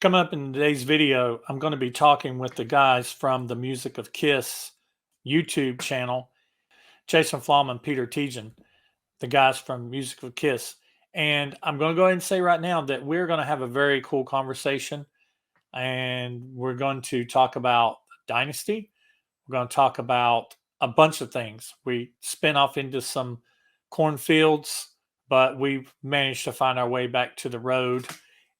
Coming up in today's video, I'm going to be talking with the guys from the Music of KISS YouTube channel, Jason Flom and Peter Tietjen, the guys from Music of KISS. And I'm going to go ahead and say right now that we're going to have a very cool conversation. And we're going to talk about Dynasty. We're going to talk about a bunch of things. We spin off into some cornfields, but we've managed to find our way back to the road.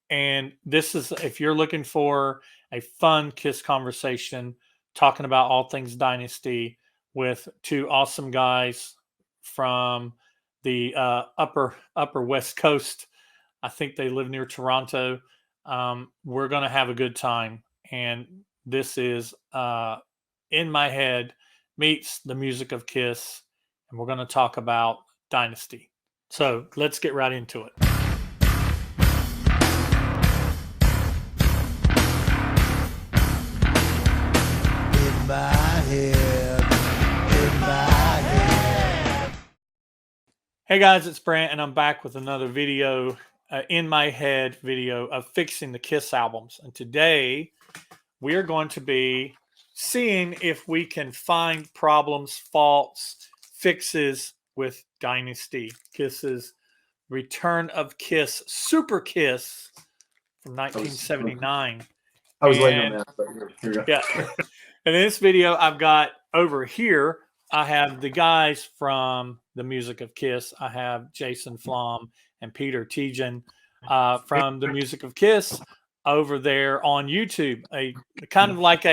And this is, if you're looking for a fun KISS conversation, talking about all things Dynasty with two awesome guys from the upper West Coast. I think they live near Toronto. We're going to have a good time. And this is In My Head meets the Music of KISS. And we're going to talk about Dynasty. So let's get right into it. In my head. Hey guys, it's Brant, and I'm back with another video, in my head video of fixing the KISS albums. And today we are going to be seeing if we can find problems, faults, fixes with Dynasty. KISS's Return of KISS, Super KISS from 1979. I was laying on that, but here we go. Yeah. And in this video, I've got over here, I have the guys from the Music of KISS. I have Jason Flom and Peter Tietjen from the Music of KISS over there on YouTube. A kind of like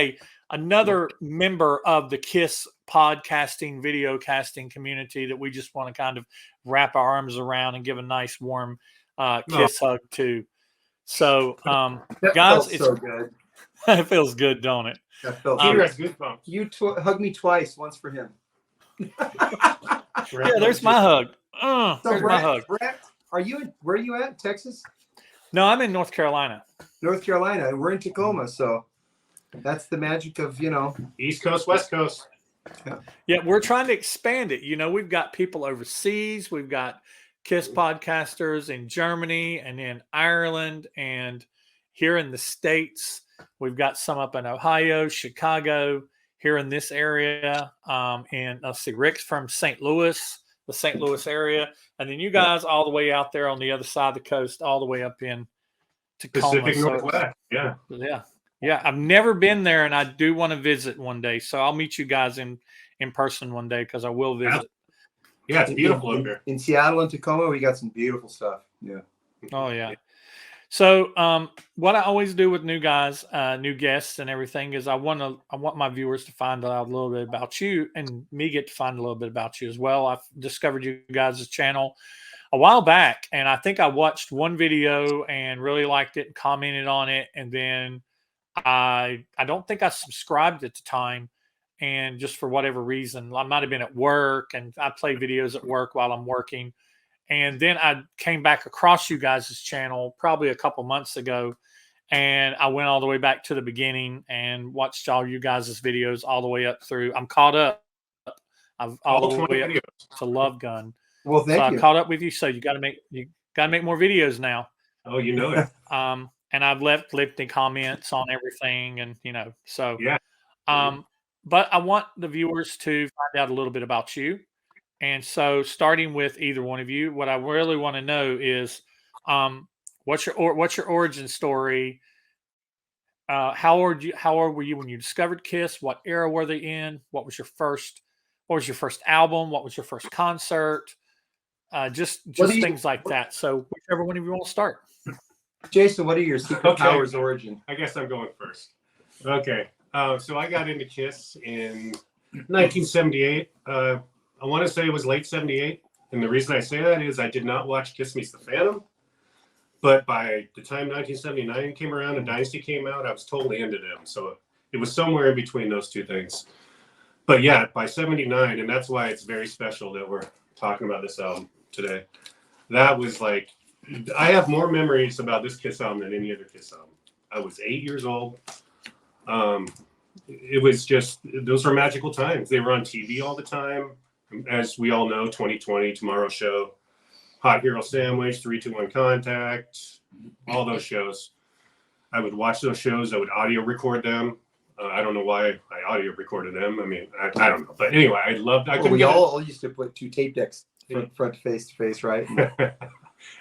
another member of the KISS podcasting, video casting community that we just want to kind of wrap our arms around and give a nice warm KISS hug to. So, guys, it's so good. It feels good, don't it? Peter has goosebumps. You hug me twice, once for him. Yeah, there's my hug. There's my hug. Brett, where are you at? Texas? No, I'm in North Carolina. North Carolina. We're in Tacoma, so that's the magic of, East Coast, West Coast. Yeah, we're trying to expand it. We've got people overseas. We've got KISS podcasters in Germany and in Ireland and here in the States. We've got some up in Ohio, Chicago, here in this area. And let's see, Rick's from St. Louis, the St. Louis area. And then you guys all the way out there on the other side of the coast, all the way up in Tacoma. Pacific Northwest, yeah. Yeah, I've never been there, and I do want to visit one day. So I'll meet you guys in person one day because I will visit. Yeah, it's beautiful up there. In Seattle and Tacoma, we got some beautiful stuff. Yeah. Oh, yeah. So what I always do with new guys, new guests and everything is I want my viewers to find out a little bit about you and me get to find a little bit about you as well. I've discovered you guys' channel a while back, and I think I watched one video and really liked it and commented on it. And then I don't think I subscribed at the time. And just for whatever reason, I might have been at work, and I play videos at work while I'm working. And then I came back across you guys' channel probably a couple months ago, and I went all the way back to the beginning and watched all you guys' videos all the way up through. I'm caught up. I've all the way up to Love Gun. Well, thank you. I caught up with you, so you got to make more videos now. Oh, you know it. And I've left the comments on everything, and so yeah. But I want the viewers to find out a little bit about you. And so, starting with either one of you, what I really want to know is, what's your origin story? How old were you when you discovered KISS? What era were they in? What was your first album? What was your first concert? Just things like that. So, whichever one of you want to start. Jason, what are your secret powers origin? I guess I'm going first. Okay. So I got into KISS in 1978. I want to say it was late 78. And the reason I say that is I did not watch Kiss Meets the Phantom. But by the time 1979 came around and Dynasty came out, I was totally into them. So it was somewhere in between those two things. But yeah, by 79, and that's why it's very special that we're talking about this album today. That was like, I have more memories about this KISS album than any other KISS album. I was 8 years old. It was just, those were magical times. They were on TV all the time. As we all know, 2020, Tomorrow Show, Hot Hero Sandwich, 3-2-1 Contact, all those shows. I would watch those shows. I would audio record them. I don't know why I audio recorded them. I mean, I don't know. But anyway, I loved. We all used to put 2 tape decks front face to face, right?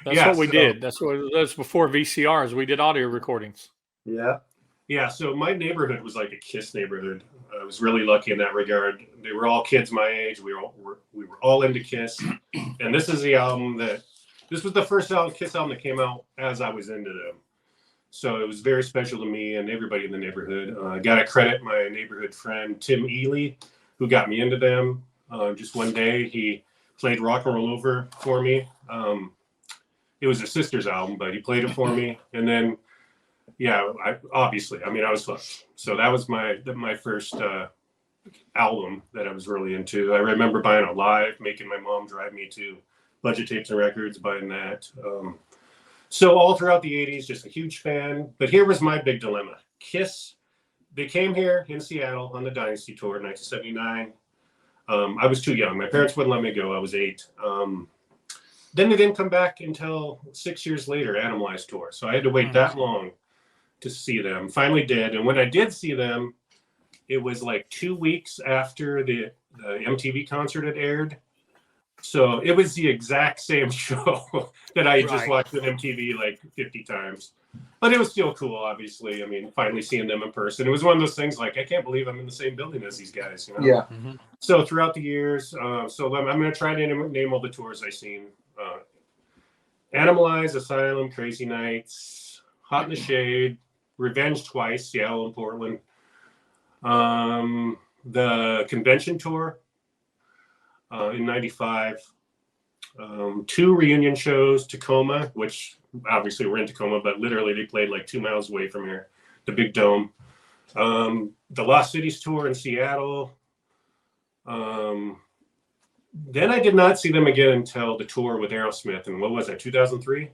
That's what we did. That's before VCRs. We did audio recordings. Yeah. Yeah. So my neighborhood was like a KISS neighborhood. I was really lucky in that regard. They were all kids my age. We were all into KISS, and this is the album this was the first KISS album that came out as I was into them. So it was very special to me and everybody in the neighborhood. I got to credit my neighborhood friend, Tim Ely, who got me into them. Just one day, he played Rock and Roll Over for me. It was a Sisters album, but he played it for me. And then, yeah, I was hooked. So that was my first album that I was really into. I remember buying it live, making my mom drive me to Budget Tapes and Records, buying that. So all throughout the 80s, just a huge fan. But here was my big dilemma. KISS, they came here in Seattle on the Dynasty Tour in 1979. I was too young. My parents wouldn't let me go. I was 8. Then they didn't come back until 6 years later, Animalized Tour. So I had to wait that long to see them. Finally did. And when I did see them, it was like 2 weeks after the MTV concert had aired. So it was the exact same show that I had just watched on MTV like 50 times. But it was still cool, obviously. I mean, finally seeing them in person. It was one of those things like, I can't believe I'm in the same building as these guys. You know? Yeah. Mm-hmm. So throughout the years, I'm going to try to name all the tours I've seen. Animalized, Asylum, Crazy Nights, Hot in the Shade, Revenge twice, Seattle and Portland. The convention tour in 95. 2 reunion shows, Tacoma, which obviously we're in Tacoma, but literally they played like 2 miles away from here, the Big Dome. The Lost Cities tour in Seattle. Then I did not see them again until the tour with Aerosmith, and what was that, 2003?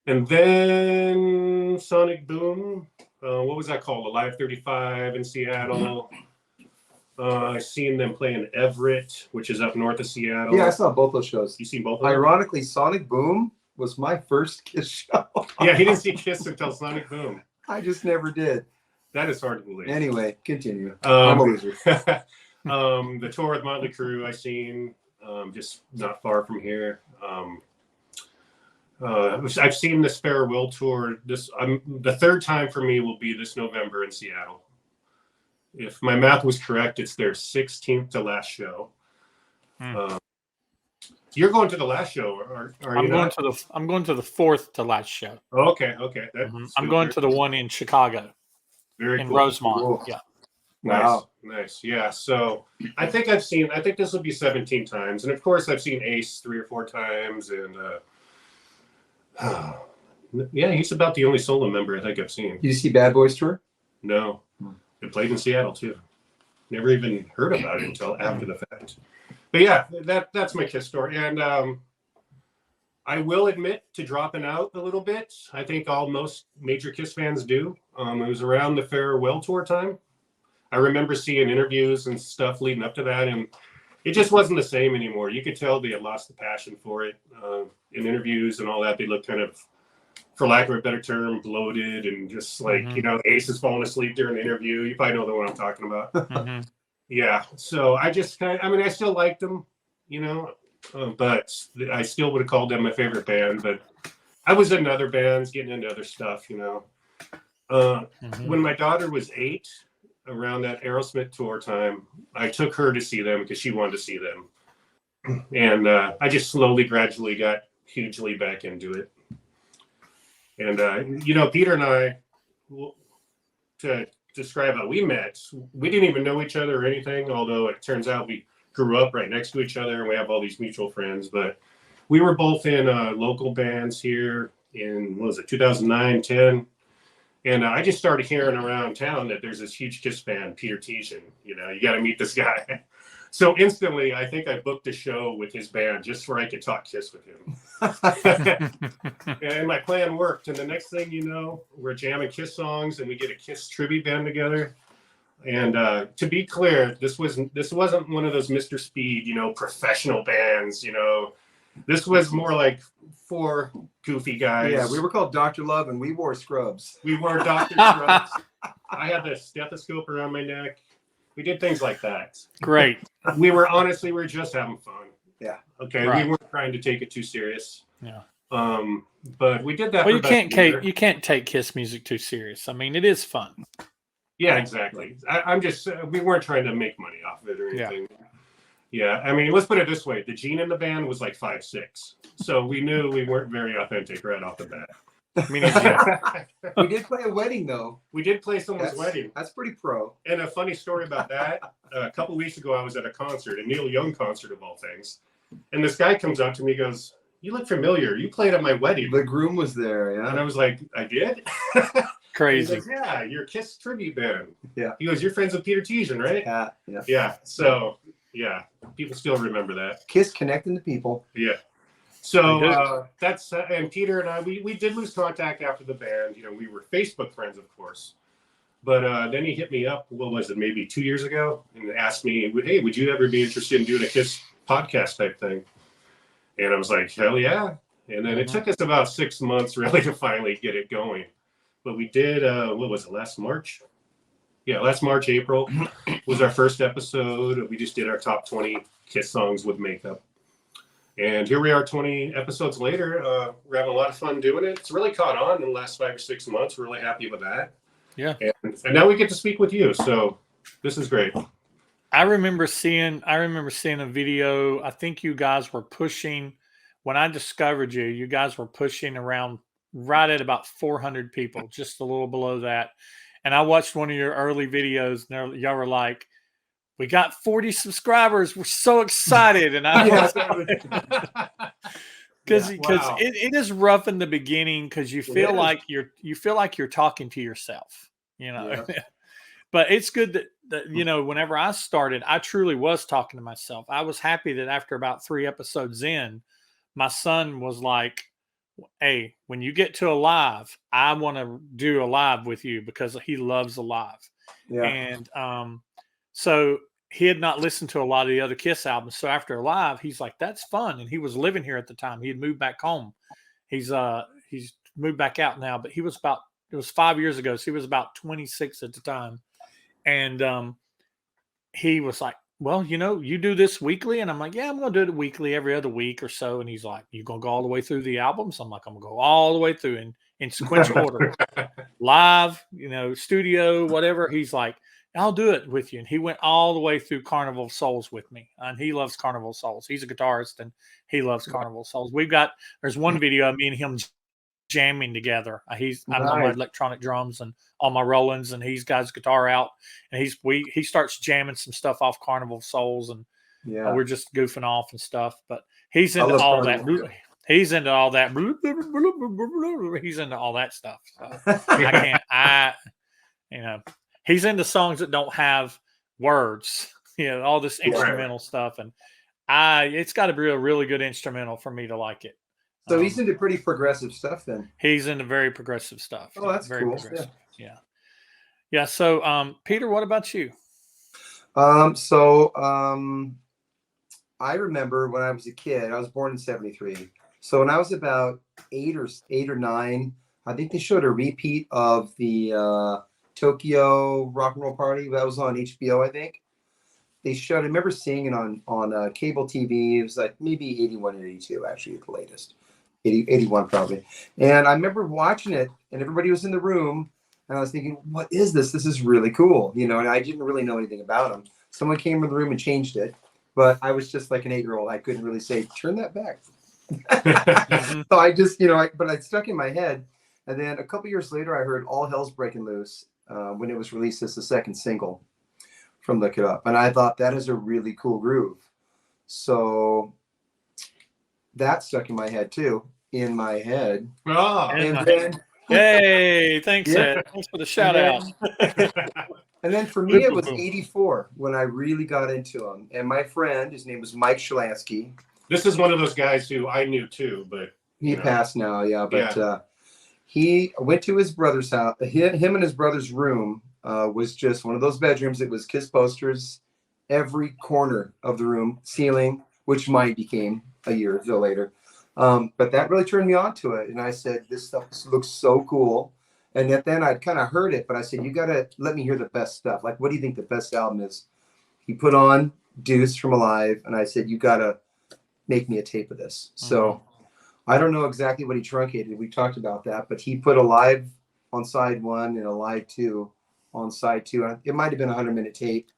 And then Sonic Boom, what was that called? Alive 35 in Seattle. I've seen them play in Everett, which is up north of Seattle. Yeah, I saw both those shows. You seen both of them? Ironically, Sonic Boom was my first KISS show. Yeah, he didn't see KISS until Sonic Boom. I just never did. That is hard to believe. Anyway, continue. I'm a loser. The tour with Motley Crue I seen, just not far from here. I've seen the Spare Will tour. The 3rd time for me will be this November in Seattle. If my math was correct, it's their 16th to last show. You're going to the last show, are you not? I'm going to the 4th to last show. Okay. I'm going to the one in Chicago, in cool. Rosemont. Cool. Yeah. Nice. Yeah. So I think this will be 17 times. And of course I've seen Ace 3 or 4 times. And yeah, he's about the only solo member I think I've seen. Did you see Bad Boys Tour? No. It played in Seattle too. Never even heard about it until after the fact. But yeah, that's my KISS story. And I will admit to dropping out a little bit. I think most major KISS fans do. It was around the farewell tour time. I remember seeing interviews and stuff leading up to that, and it just wasn't the same anymore. You could tell they had lost the passion for it. In interviews and all that, they looked kind of, for lack of a better term, bloated and just like, Ace is falling asleep during the interview. You probably know the one I'm talking about. Yeah. So I just I still liked them, but I still would have called them my favorite band. But I was in other bands, getting into other stuff, When my daughter was 8, around that Aerosmith tour time, I took her to see them because she wanted to see them. And I just gradually got hugely back into it. And, Peter and I, to describe how we met, we didn't even know each other or anything, although it turns out we grew up right next to each other and we have all these mutual friends. But we were both in local bands here in, 2009, 10. And I just started hearing around town that there's this huge KISS fan, Peter Tietjen. You got to meet this guy. So instantly, I think I booked a show with his band just so I could talk KISS with him. And my plan worked. And the next thing you know, we're jamming KISS songs and we get a KISS tribute band together. And to be clear, this wasn't one of those Mr. Speed, professional bands, This was more like 4 goofy guys. Yeah, we were called Dr. Love, and we wore scrubs. We wore Dr. Scrubs. I had the stethoscope around my neck. We did things like that. Great. We were just having fun. Yeah. Okay. Right. We weren't trying to take it too serious. Yeah. But we did that. Well, for about a year. you can't take KISS music too serious. I mean, it is fun. Yeah, exactly. I'm just we weren't trying to make money off of it or anything. Yeah. I mean, let's put it this way: the gene in the band was like 5'6", so we knew we weren't very authentic right off the bat. I mean, We did play a wedding, though. We did play someone's wedding. That's pretty pro. And a funny story about that: a couple weeks ago, I was at a concert, a Neil Young concert of all things, and this guy comes up to me, and goes, "You look familiar. You played at my wedding." The groom was there, And yeah. I was like, "I did." crazy. He goes, "Yeah, your KISS tribute band." Yeah. He goes, "You're friends with Peter Tietjen, right?" Yeah, yeah. Yeah. So yeah, people still remember that. KISS connecting to people. Yeah. So that's and Peter and I we did lose contact after the band. You know, we were Facebook friends, of course. But then he hit me up. What was it? Maybe 2 years ago, and asked me, "Hey, would you ever be interested in doing a KISS podcast type thing?" And I was like, "Hell yeah!" And then it took us about 6 months really to finally get it going. But we did. What was it? Last March. Yeah, last March, April was our first episode. We just did our top 20 KISS songs with makeup. And here we are 20 episodes later. We're having a lot of fun doing it. It's really caught on in the last 5 or 6 months. We're really happy with that. Yeah. And now we get to speak with you. So this is great. I remember seeing a video. I think you guys were pushing when I discovered you. You guys were pushing around right at about 400 people, just a little below that. And I watched one of your early videos, and y'all were like, "We got 40 subscribers. We're so excited!" And I was because Wow. it is rough in the beginning because you feel like you're talking to yourself, you know. Yeah. But it's good that you know, whenever I started, I truly was talking to myself. I was happy that after about 3 episodes in, my son was like, "Hey, when you get to a live, I want to do a live with you," because he loves a live. Yeah. And so he had not listened to a lot of the other KISS albums. So after a live, he's like, "That's fun." And he was living here at the time. He had moved back home. He's moved back out now, but it was 5 years ago. So he was about 26 at the time. And he was like, "Well, you know, you do this weekly." And I'm like, "Yeah, I'm going to do it weekly, every other week or so." And he's like, "You going to go all the way through the albums?" I'm like, "I'm going to go all the way through in sequential order, live, you know, studio, whatever." He's like, "I'll do it with you." And he went all the way through Carnival of Souls with me. And he loves Carnival of Souls. He's a guitarist and he loves Carnival of Souls. There's one video of me and him jamming together. I'm on my Nice. electronic drums and on my Rollins, and he's got his guitar out, and he starts jamming some stuff off Carnival of Souls, and Yeah. we're just goofing off and stuff. But he's I into love all Carnival. that. He's into all that. He's into all that stuff. So he's into songs that don't have words, you know, all this instrumental stuff. And it's got to be a really good instrumental for me to like it. So he's into pretty progressive stuff then. He's into very progressive stuff. Oh, that's very cool. progressive. Yeah. So, Peter, what about you? I remember when I was a kid, I was born in 73. So when I was about eight or nine, I think they showed a repeat of the Tokyo Rock and Roll Party. That was on HBO, I think. I remember seeing it on cable TV. It was like maybe 81 or 82, actually, at the latest. 81 probably. And I remember watching it, and everybody was in the room, and I was thinking, what is this? This is really cool. You know, and I didn't really know anything about them. Someone came in the room and changed it, but I was just like an 8-year-old. I couldn't really say, turn that back. So I just, but it stuck in my head. And then a couple years later, I heard All Hell's Breaking Loose when it was released as the second single from Look It Up. And I thought that is a really cool groove. So that stuck in my head too. Oh, And then, Hey, thanks, Yeah. Ed. Thanks for the shout out. and then for me, it was 84 when I really got into them. And my friend, his name was Mike Shalansky. this is one of those guys who I knew too, but He passed now, yeah. But he went to his brother's house. Him and his brother's room was just one of those bedrooms. It was KISS posters every corner of the room, ceiling, which mine became. a year or so later. But that really turned me on to it. And I said, this stuff looks so cool. And then I'd kind of heard it, but I said, you got to let me hear the best stuff. Like, what do you think the best album is? He put on Deuce from Alive, and I said, you got to make me a tape of this. So I don't know exactly what he truncated. We talked about that, but he put Alive on side 1 and Alive 2 on side 2. It might have been a 100-minute tape.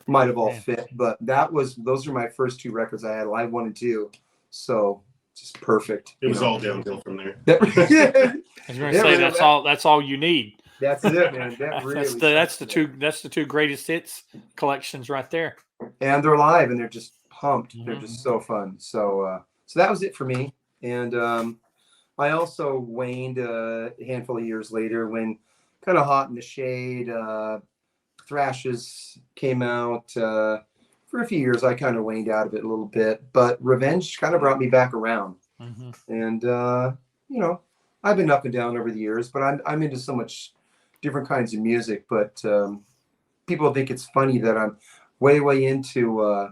Might have all fit, but those are my first 2 records I had, Alive 1 and 2. So just perfect. It was all downhill from there. I was going to say that's all you need. That's it, man. That really that's the two greatest hits collections right there. And they're live and they're just pumped. They're just so fun. So that was it for me. And I also waned a handful of years later when kind of Hot in the Shade, Thrashes came out. For a few years, I kind of waned out of it a little bit, but Revenge kind of brought me back around. And, I've been up and down over the years, but I'm into so much different kinds of music. But people think it's funny that I'm way into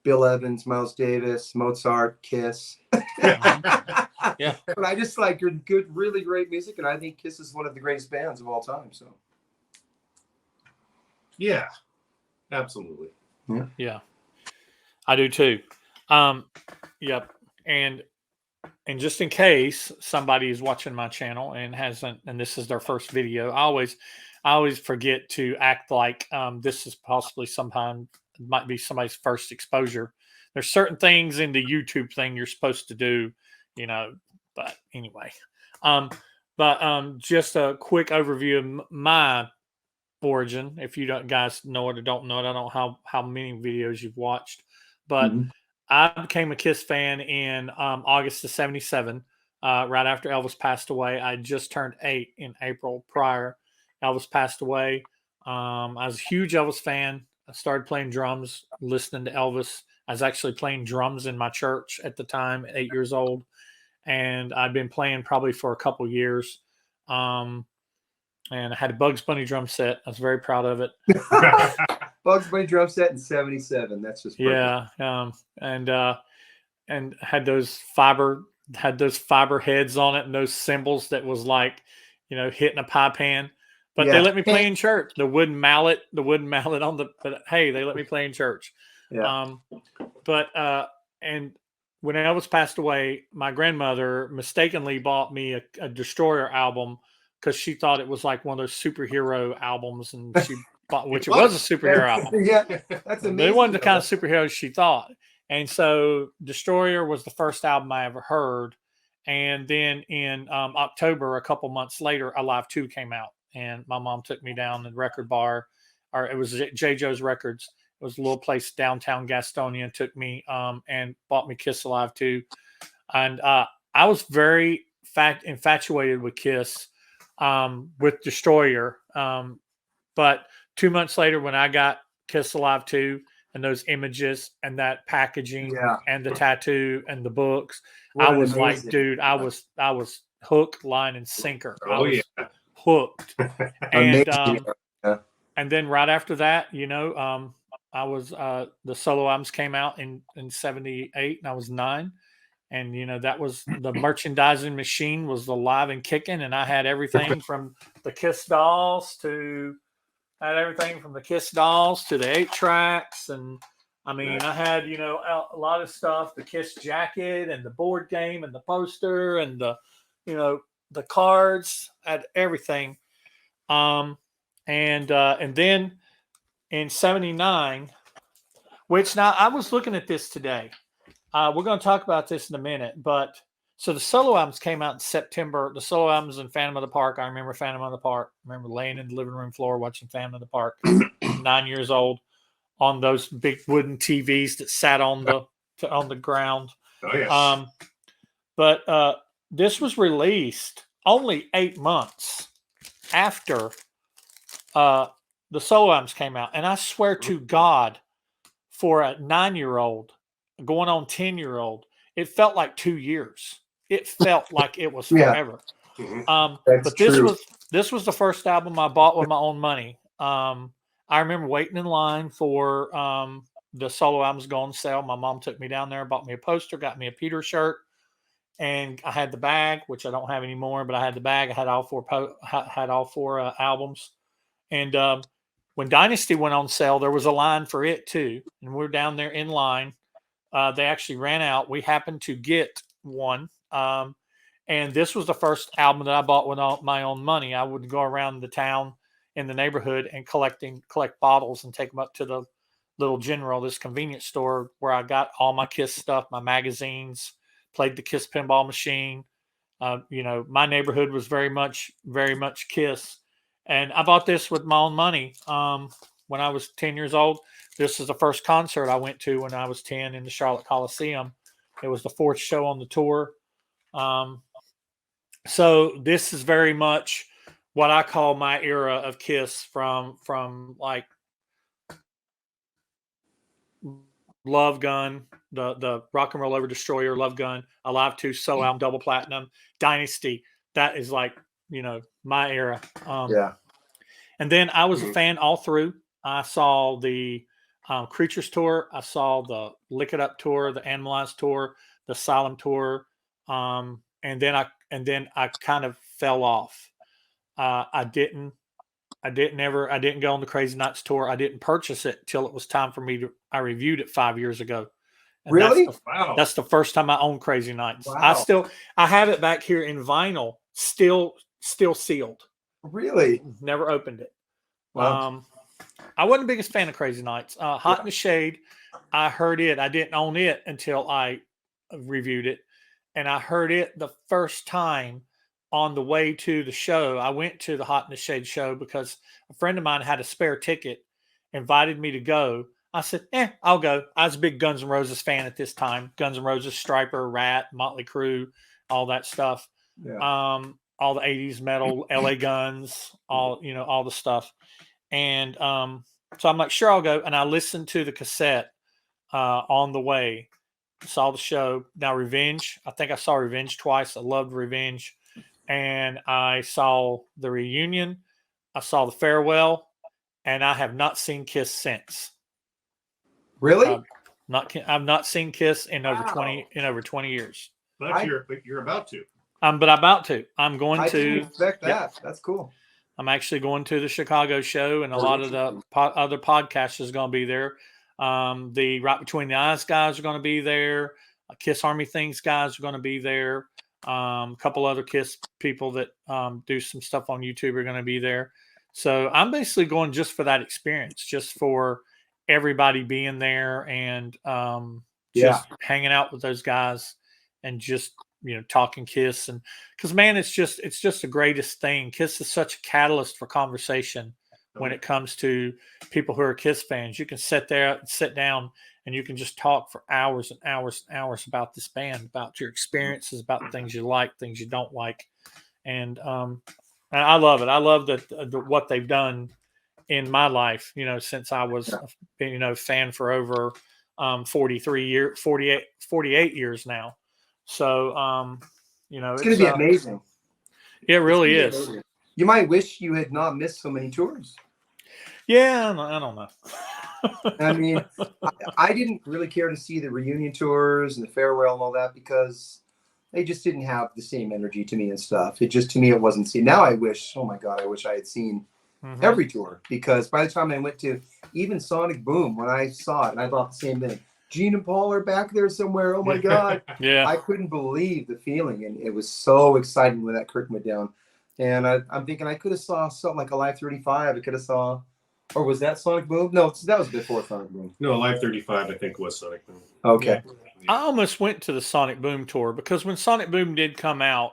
Bill Evans, Miles Davis, Mozart, Kiss. Yeah. But I just like good, really great music, and I think Kiss is one of the greatest bands of all time. So. Yeah, absolutely. Yeah, I do too. Yep. And just in case somebody is watching my channel and hasn't, and this is their first video, I always forget to act like this is possibly might be somebody's first exposure. There's certain things in the YouTube thing you're supposed to do, but anyway. Just a quick overview of my origin. If you guys know it or don't know it, I don't know how many videos you've watched, but I became a KISS fan in August of '77, right after Elvis passed away. I just turned 8 in April prior. Elvis passed away. I was a huge Elvis fan. I started playing drums, listening to Elvis. I was actually playing drums in my church at the time, at 8 years old, and I'd been playing probably for a couple years. And I had a Bugs Bunny drum set. I was very proud of it. Bugs Bunny drum set in '77. That's just perfect. Yeah. And had those fiber heads on it and those cymbals that was like, hitting a pie pan. But they let me play in church. The wooden mallet on but hey, they let me play in church. Yeah. And when Elvis passed away, my grandmother mistakenly bought me a Destroyer album because she thought it was like one of those superhero albums, and she bought, which it was a superhero album. Yeah, that's amazing. They wasn't the kind of superheroes she thought. And so Destroyer was the first album I ever heard. And then in October, a couple months later, Alive 2 came out. And my mom took me down the record bar, or it was J. Joe's Records. It was a little place downtown Gastonia, and took me and bought me Kiss Alive 2. And I was very infatuated with Kiss, with Destroyer. But 2 months later, when I got Kiss Alive 2 and those images and that packaging and the tattoo and the books, I was amazing. Like, dude, I was hook, line, and sinker. I was hooked. And then right after that, I was the solo albums came out in '78, and I was 9. And that was the merchandising machine was alive and kicking, and I had everything from the Kiss dolls to the 8-tracks, and I mean I had a lot of stuff, the Kiss jacket and the board game and the poster and the cards, I had everything. And then in '79, which now I was looking at this today. We're going to talk about this in a minute, but so the solo albums came out in September. The solo albums in Phantom of the Park. I remember Phantom of the Park. I remember laying in the living room floor watching Phantom of the Park, 9 years old, on those big wooden TVs that sat on the ground. Oh yeah. But this was released only 8 months after the solo albums came out, and I swear to God, for a 9-year-old going on 10-year-old, it felt like 2 years. It felt like it was forever. But this was the first album I bought with my own money. I remember waiting in line for the solo albums go on sale, my mom took me down there, bought me a poster, got me a Peter shirt, and I had the bag, which I don't have anymore, but I had the bag. I had all four albums. And when Dynasty went on sale, there was a line for it too, and we were down there in line. They actually ran out. We happened to get one. And this was the first album that I bought with my own money. I would go around the town in the neighborhood and collect bottles and take them up to the little General, this convenience store where I got all my KISS stuff, my magazines, played the KISS pinball machine. My neighborhood was very much KISS. And I bought this with my own money when I was 10 years old. This is the first concert I went to when I was 10 in the Charlotte Coliseum. It was the fourth show on the tour. So this is very much what I call my era of KISS from like Love Gun, the Rock and Roll Over Destroyer, Love Gun, Alive 2, solo album, double platinum, Dynasty. That is like, my era. And then I was a fan all through. I saw the Creatures tour. I saw the Lick It Up tour, the Animalized tour, the Asylum tour. And then I kind of fell off. I didn't go on the Crazy Nights tour. I didn't purchase it till it was time for me I reviewed it 5 years ago. And Really? That's the first time I owned Crazy Nights. Wow. I have it back here in vinyl, still sealed. Really? Never opened it. Wow. I wasn't the biggest fan of Crazy Nights. Hot in the Shade, I heard it. I didn't own it until I reviewed it. And I heard it the first time on the way to the show. I went to the Hot in the Shade show because a friend of mine had a spare ticket, invited me to go. I said, I'll go. I was a big Guns N' Roses fan at this time. Guns N' Roses, Stryper, Rat, Motley Crue, all that stuff. Yeah. All the 80s metal, LA Guns, all the stuff. And so I'm like, sure, I'll go. And I listened to the cassette on the way. Saw the show. Now Revenge. I think I saw Revenge twice. I loved Revenge. And I saw the reunion. I saw the farewell. And I have not seen KISS since. Really? I've not seen KISS in over Wow. 20 years. But you're about to. But I'm about to. I'm going I to. didn't expect that. Yep. That's cool. I'm actually going to the Chicago show, and a lot of the other podcasters are going to be there. The Right Between the Eyes guys are going to be there. KISS Army Things guys are going to be there. A couple other KISS people that do some stuff on YouTube are going to be there. So I'm basically going just for that experience, just for everybody being there and just hanging out with those guys and just talking KISS. And because man, it's just the greatest thing. KISS is such a catalyst for conversation when it comes to people who are KISS fans. You can sit down and you can just talk for hours and hours and hours about this band, about your experiences, about things you like, things you don't like. And I love it. I love what they've done in my life, since I was, fan for over 48 years now. So, It's going to be amazing. It really is. Amazing. You might wish you had not missed so many tours. Yeah, I don't know. I mean, I didn't really care to see the reunion tours and the farewell and all that because they just didn't have the same energy to me and stuff. To me, it wasn't seen. Now I wish, oh my God, I wish I had seen every tour, because by the time I went to even Sonic Boom, when I saw it, and I thought the same thing. Gene and Paul are back there somewhere. Oh my God. Yeah. I couldn't believe the feeling. And it was so exciting when that curtain went down. And I'm thinking I could have saw something like Alive 35. I could have saw, or was that Sonic Boom? No, that was before Sonic Boom. No, Alive 35, I think, was Sonic Boom. Okay. Yeah. I almost went to the Sonic Boom tour because when Sonic Boom did come out,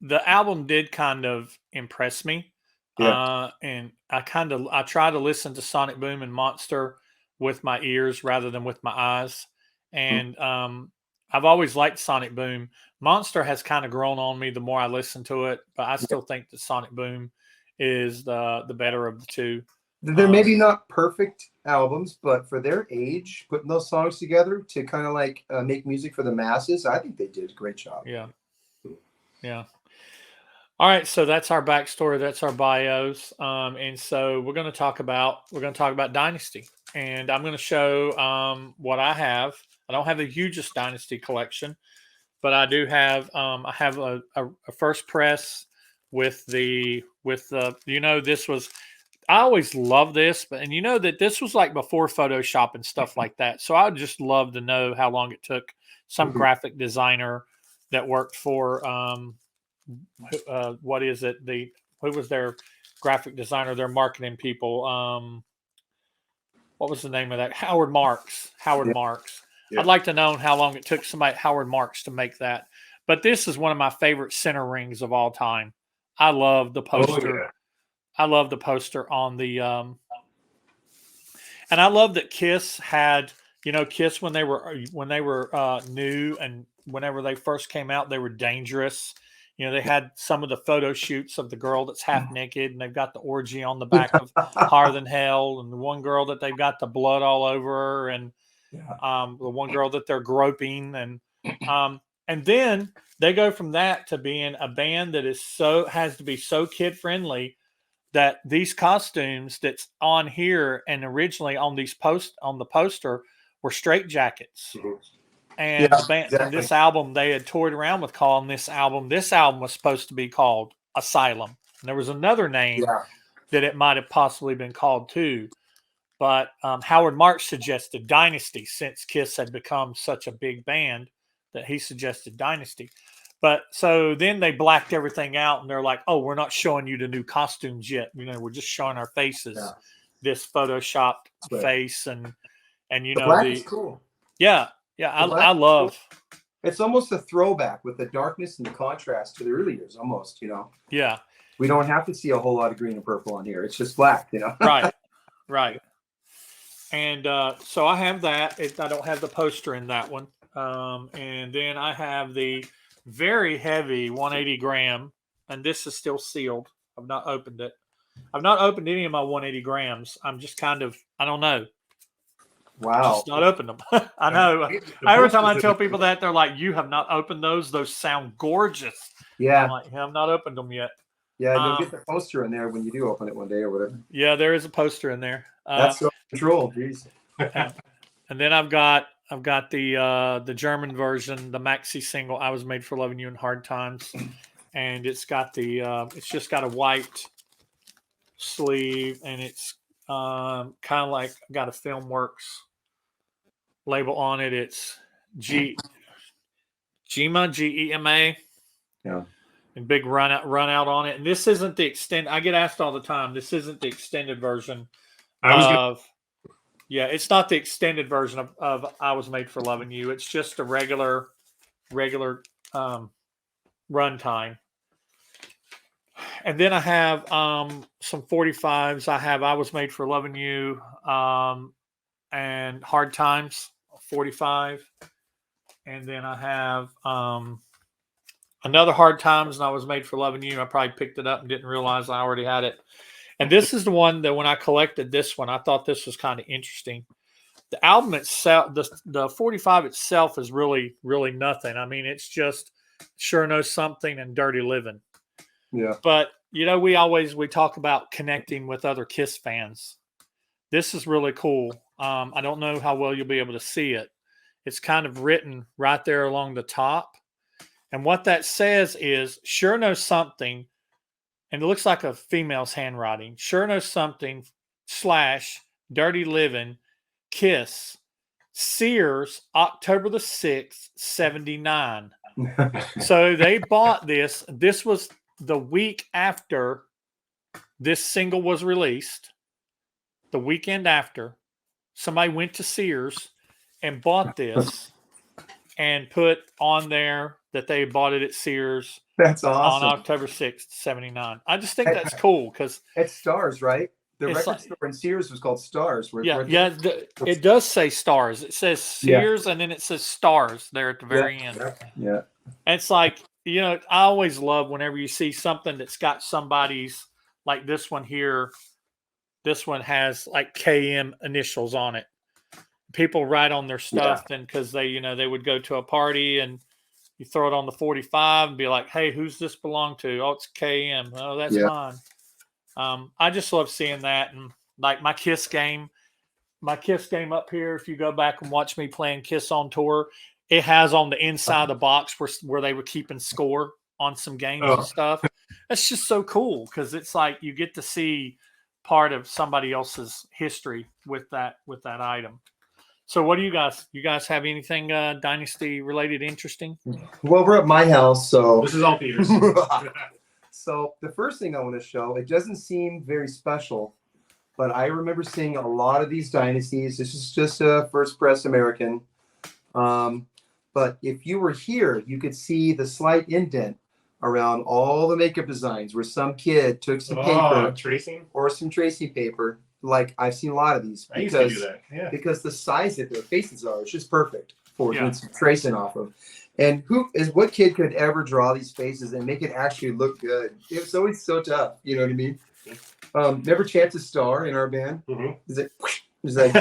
the album did kind of impress me. Yeah. And I try to listen to Sonic Boom and Monster with my ears rather than with my eyes. And I've always liked Sonic Boom. Monster has kind of grown on me the more I listen to it, but I still think that Sonic Boom is the better of the two. They're maybe not perfect albums, but for their age, putting those songs together to kind of like make music for the masses, I think they did a great job. Yeah. Yeah. All right, so that's our backstory. That's our bios, and so we're going to talk about Dynasty. and I'm going to show what I have. I don't have the hugest Dynasty collection, but I do have I have a first press with the this was, I always love this, but and that this was like before Photoshop and stuff like that. So I would just love to know how long it took some graphic designer that worked for what is it? Who was their graphic designer, their marketing people? What was the name of that? Howard Marks. Howard Marks. Yeah. I'd like to know how long it took somebody, Howard Marks, to make that. But this is one of my favorite center rings of all time. I love the poster. Oh, yeah. I love the poster on the and I love that KISS had, KISS when they were new and whenever they first came out, they were dangerous. They had some of the photo shoots of the girl that's half naked, and they've got the orgy on the back of Higher Than Hell, and the one girl that they've got the blood all over her, and the one girl that they're groping, and then they go from that to being a band that has to be so kid friendly that these costumes that's on here and originally on the poster were straight jackets. And the band, exactly. And this album they had toyed around with calling this album was supposed to be called Asylum. And there was another name that it might have possibly been called too. But Howard Marks suggested Dynasty, since KISS had become such a big band that he suggested Dynasty. But so then they blacked everything out and they're like, oh, we're not showing you the new costumes yet. We're just showing our faces, this Photoshopped face. And the black is cool. Yeah. Yeah, I love. It's almost a throwback with the darkness and the contrast to the early years, almost, Yeah. We don't have to see a whole lot of green and purple on here. It's just black, Right. And so I have that. I don't have the poster in that one. And then I have the very heavy 180 gram, and this is still sealed. I've not opened it. I've not opened any of my 180 grams. I'm just I don't know. Wow. Just not opened them. I know. Every time I tell people that, they're like, you have not opened those? Those sound gorgeous. Yeah. I'm like, I've not opened them yet. Yeah, you'll get the poster in there when you do open it one day or whatever. Yeah, there is a poster in there. That's so control, geez. And then I've got the German version, the maxi single, I Was Made for Loving You in Hard Times. And it's got it's just got a white sleeve, and it's kind of like got a Filmworks label on it. It's Gema, Gema. Yeah. And big run out on it. And this isn't the extended. I get asked all the time. This isn't the extended version it's not the extended version of I Was Made for Loving You. It's just a regular runtime. And then I have some 45s. I have I Was Made for Loving You and Hard Times, 45. And then I have another Hard Times, and I Was Made for Loving You. I probably picked it up and didn't realize I already had it. And this is the one that when I collected this one, I thought this was kind of interesting. The album itself, the 45 itself is really, really nothing. I mean, it's just Sure Knows Something and Dirty Living. Yeah. But, we talk about connecting with other KISS fans. This is really cool. I don't know how well you'll be able to see it. It's kind of written right there along the top. And what that says is Sure Knows Something, and it looks like a female's handwriting. Sure Knows Something / Dirty Living, KISS, Sears, October the 6th, 79. So they bought this. This was the week after this single was released. The weekend after, somebody went to Sears and bought this and put on there that they bought it at Sears. That's awesome. On October 6th, 79. I just think that's cool because it's Stars, right? The record store in Sears was called Stars. It does say Stars. It says Sears and then it says Stars there at the very end. Yeah. And it's like, I always love whenever you see something that's got somebody's, like this one here. This one has like KM initials on it. People write on their stuff and because they would go to a party and you throw it on the 45 and be like, hey, who's this belong to? Oh, it's KM. Oh, that's mine. I just love seeing that. And like my KISS game, my KISS game up here, if you go back and watch me playing KISS on tour, it has on the inside of the box where they were keeping score on some games and stuff. That's just so cool because it's like you get to see part of somebody else's history with that item. So what do you guys have anything Dynasty related interesting? Well, we're at my house, so This is all Peter's. So the first thing I want to show, it doesn't seem very special, but I remember seeing a lot of these dynasties. This is just a First Press American. But if you were here, you could see the slight indent around all the makeup designs where some kid took some paper tracing or some tracing paper. Like I've seen a lot of these I used to do that. Yeah. because the size that their faces are, it's just perfect for Yeah. doing some tracing off of. And what kid could ever draw these faces and make it actually look good? It was always so tough. You know what I mean? Remember Chance's star in our band? Mm-hmm. It's like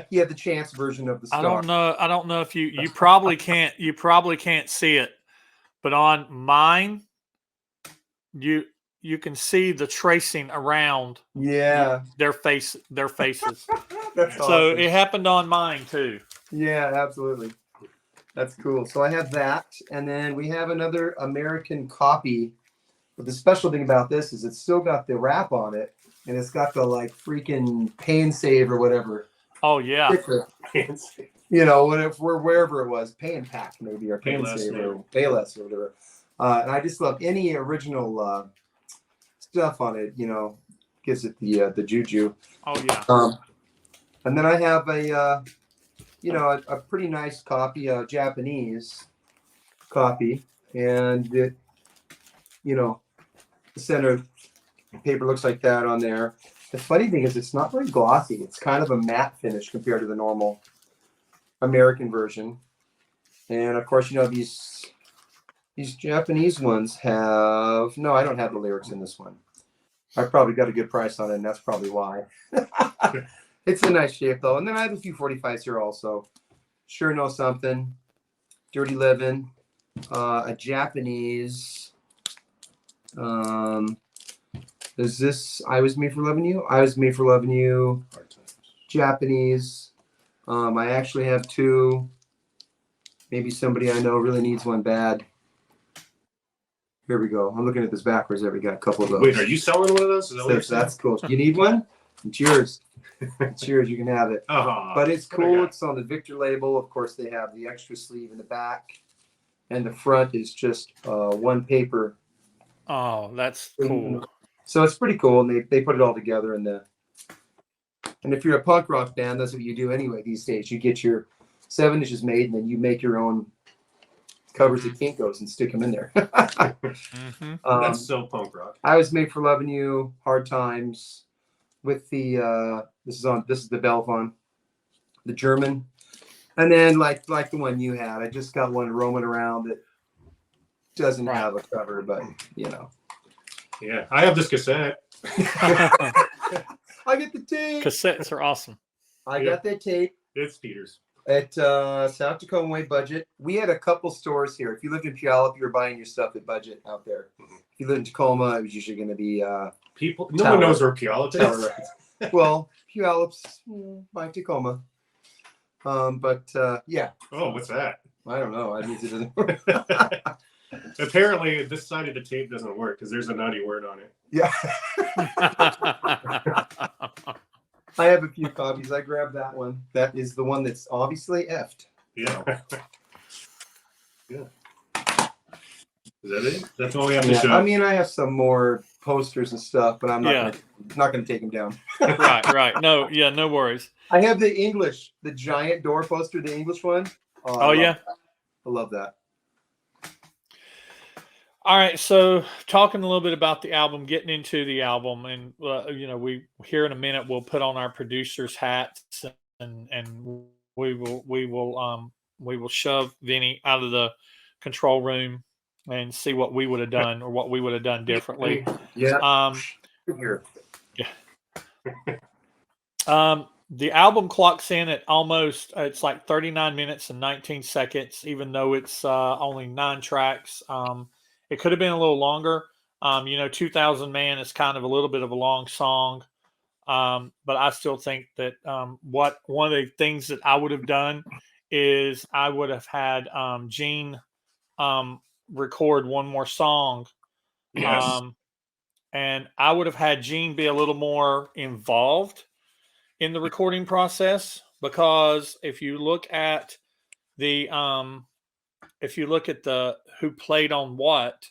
he had the Chance version of the star. I don't know if you probably can't see it, but on mine, you can see the tracing around Yeah. their faces. That's So awesome. it happened on mine too. Yeah, absolutely. That's cool. So I have that, and then we have another American copy. But the special thing about this is it's still got the wrap on it, and it's got the like freaking pain save or whatever. Oh yeah. You know, wherever it was, pay and pack maybe, or pain Payless, save maybe. or Payless or whatever. And I just love any original stuff on it. You know, gives it the juju. Oh yeah. And then I have a pretty nice copy, Japanese copy, and it, the center paper looks like that on there. The funny thing is it's not very glossy. It's kind of a matte finish compared to the normal American version. And of course, these Japanese ones have, no, I don't have the lyrics in this one. I probably got a good price on it, and that's probably why. It's a nice shape though. And then I have a few 45s here also. Sure Know Something, Dirty Livin', a Japanese. Is this I Was Made for Loving You? I Was Made for Loving You. Japanese. I actually have two. Maybe somebody I know really needs one bad. Here we go. I'm looking at this backwards there. We got a couple of those. Wait, are you selling one of those? Is that what you're That's saying? cool. You need one? It's yours. It's yours. You can have it. But it's what do I cool. got? It's on the Victor label. Of course, they have the extra sleeve in the back. And the front is just one paper. Oh, that's cool. So it's pretty cool. And they put it all together in the. And if you're a punk rock band, that's what you do anyway these days. You get your 7 inches made, and then you make your own covers of Kinko's and stick them in there. Mm-hmm. That's so punk rock. I Was Made for Loving You, Hard Times, with the this is the Belfon, the German, and then like the one you had. I just got one roaming around that doesn't have a cover, but Yeah, I have this cassette. I get the tape. Cassettes are awesome. I got that tape It's Peter's. at South Tacoma Way Budget. We had a couple stores here. If you lived in Puyallup, you were buying your stuff at Budget out there. If you lived in Tacoma, it was usually going to be People, no Tower. one knows where Puyallup Tower is. Records. Well, Puyallup's by Tacoma. Yeah, Oh, what's that? I don't know. I mean, it doesn't. Apparently, this side of the tape doesn't work because there's a naughty word on it. Yeah, I have a few copies. I grabbed that one. That is the one that's obviously effed. Yeah. Yeah. Is that it? That's all we have to show. I mean, I have some more posters and stuff, but I'm not gonna take them down. Right. No, yeah, no worries. I have the giant door poster, the English one. Oh yeah. I love that. All right, so talking a little bit about the album, getting into the album, and we here in a minute we'll put on our producers' hats, and we will shove Vinny out of the control room and see what we would have done or what we would have done differently. Yeah. Here. The album clocks in at it's like 39 minutes and 19 seconds, even though it's only 9 tracks. It could have been a little longer. 2000 Man is kind of a little bit of a long song. But I still think that one of the things that I would have done is I would have had Gene record one more song. Yes. And I would have had Gene be a little more involved in the recording process, because if you look at the who played on what,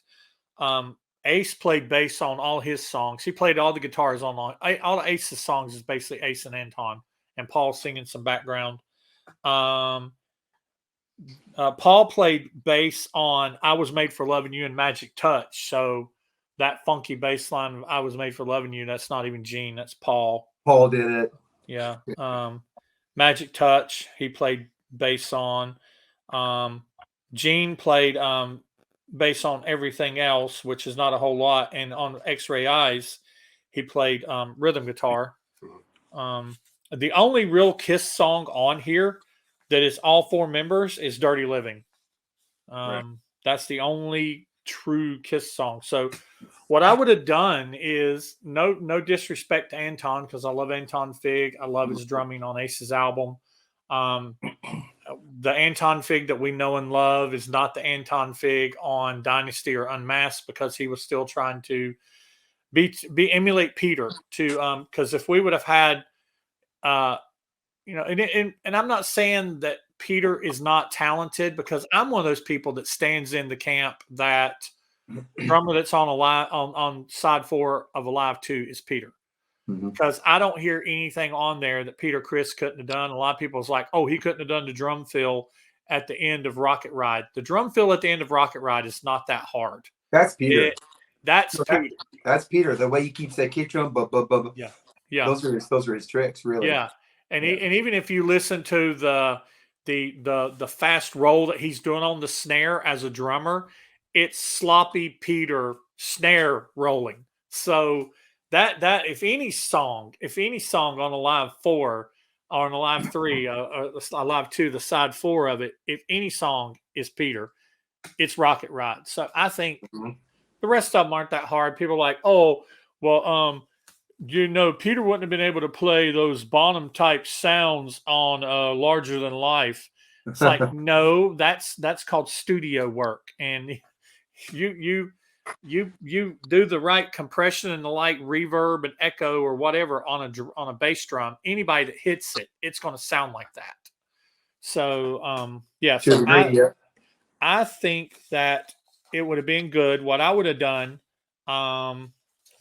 Ace played bass on all his songs. He played all the guitars on all Ace's songs. Is basically Ace and Anton, and Paul singing some background. Paul played bass on "I Was Made for Loving You" and "Magic Touch." So that funky bass line of "I Was Made for Loving You," that's not even Gene, that's Paul. Paul did it. Yeah. Magic Touch, he played bass on. Gene played bass on everything else, which is not a whole lot. And on X-Ray Eyes, he played rhythm guitar. The only real KISS song on here that is all four members is "Dirty Living." Right. That's the only true KISS song. So what I would have done is, no disrespect to Anton, because I love Anton Fig. I love his drumming on Ace's album. The Anton Fig that we know and love is not the Anton Fig on Dynasty or Unmasked, because he was still trying to emulate Peter. Because if we would have had, and I'm not saying that Peter is not talented, because I'm one of those people that stands in the camp that drummer that's on on side 4 of Alive 2 is Peter. Because I don't hear anything on there that Peter Criss couldn't have done. A lot of people's like, oh, he couldn't have done the drum fill at the end of Rocket Ride. The drum fill at the end of Rocket Ride is not that hard. That's Peter. Peter. That's Peter. The way he keeps that kick drum, Yeah. Yeah. Those are his tricks, really. Yeah. And even if you listen to the fast roll that he's doing on the snare as a drummer, it's sloppy Peter snare rolling. So that if any song on Alive 4 or on Alive 3 or Alive 2, the side 4 of it, if any song is Peter, it's Rocket Ride. So I think the rest of them aren't that hard. People are like, oh, well, Peter wouldn't have been able to play those Bonham type sounds on Larger Than Life. It's like, no, that's called studio work. And you do the right compression and the right reverb and echo or whatever on a bass drum. Anybody that hits it, it's going to sound like that. So I think that it would have been good. What I would have done,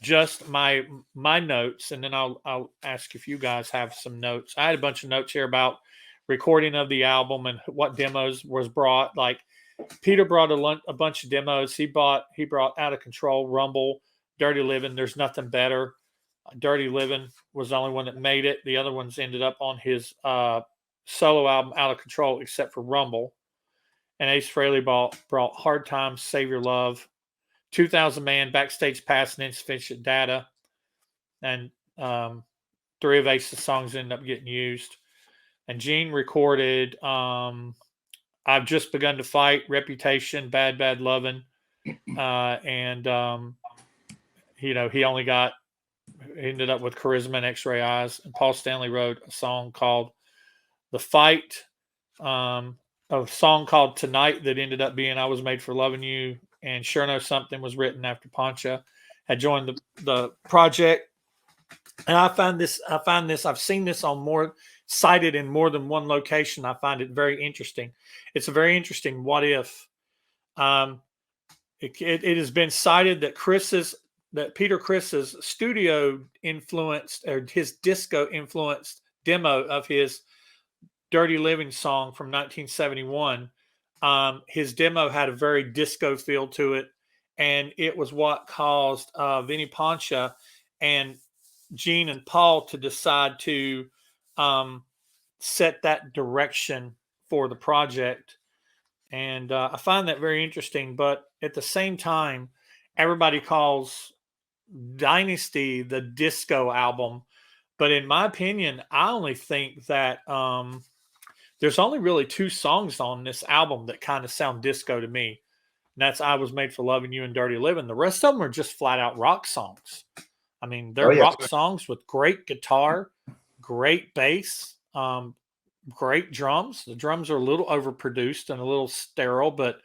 just my notes, and then I'll ask if you guys have some notes. I had a bunch of notes here about recording of the album and what demos was brought. Like, Peter brought a bunch of demos. He brought Out of Control, Rumble, Dirty Living, There's Nothing Better. Dirty Living was the only one that made it. The other ones ended up on his solo album, Out of Control, except for Rumble. And Ace Frehley brought Hard Times, Save Your Love, 2000 Man, Backstage Pass, and Insufficient Data. And 3 of Ace's songs ended up getting used. And Gene recorded I've Just Begun to Fight, Reputation, Bad Bad Lovin'. And he ended up with Charisma and X-Ray Eyes. And Paul Stanley wrote a song called The Fight, a song called Tonight that ended up being I Was Made for Loving You. And Sure Know Something was written after Poncia had joined the project. And I've seen this on cited in more than one location. I find it very interesting. It's a very interesting what if. It has been cited that Peter Criss's studio influenced, or his disco influenced demo of his Dirty Living song from 1971. His demo had a very disco feel to it, and it was what caused Vini Poncia and Gene and Paul to decide to set that direction for the project. And I find that very interesting. But at the same time, everybody calls Dynasty the disco album. But in my opinion, I only think that there's only really 2 songs on this album that kind of sound disco to me. And that's I Was Made for Loving You and Dirty Living. The rest of them are just flat out rock songs. I mean, they're rock songs with great guitar, great bass, great drums. The drums are a little overproduced and a little sterile, but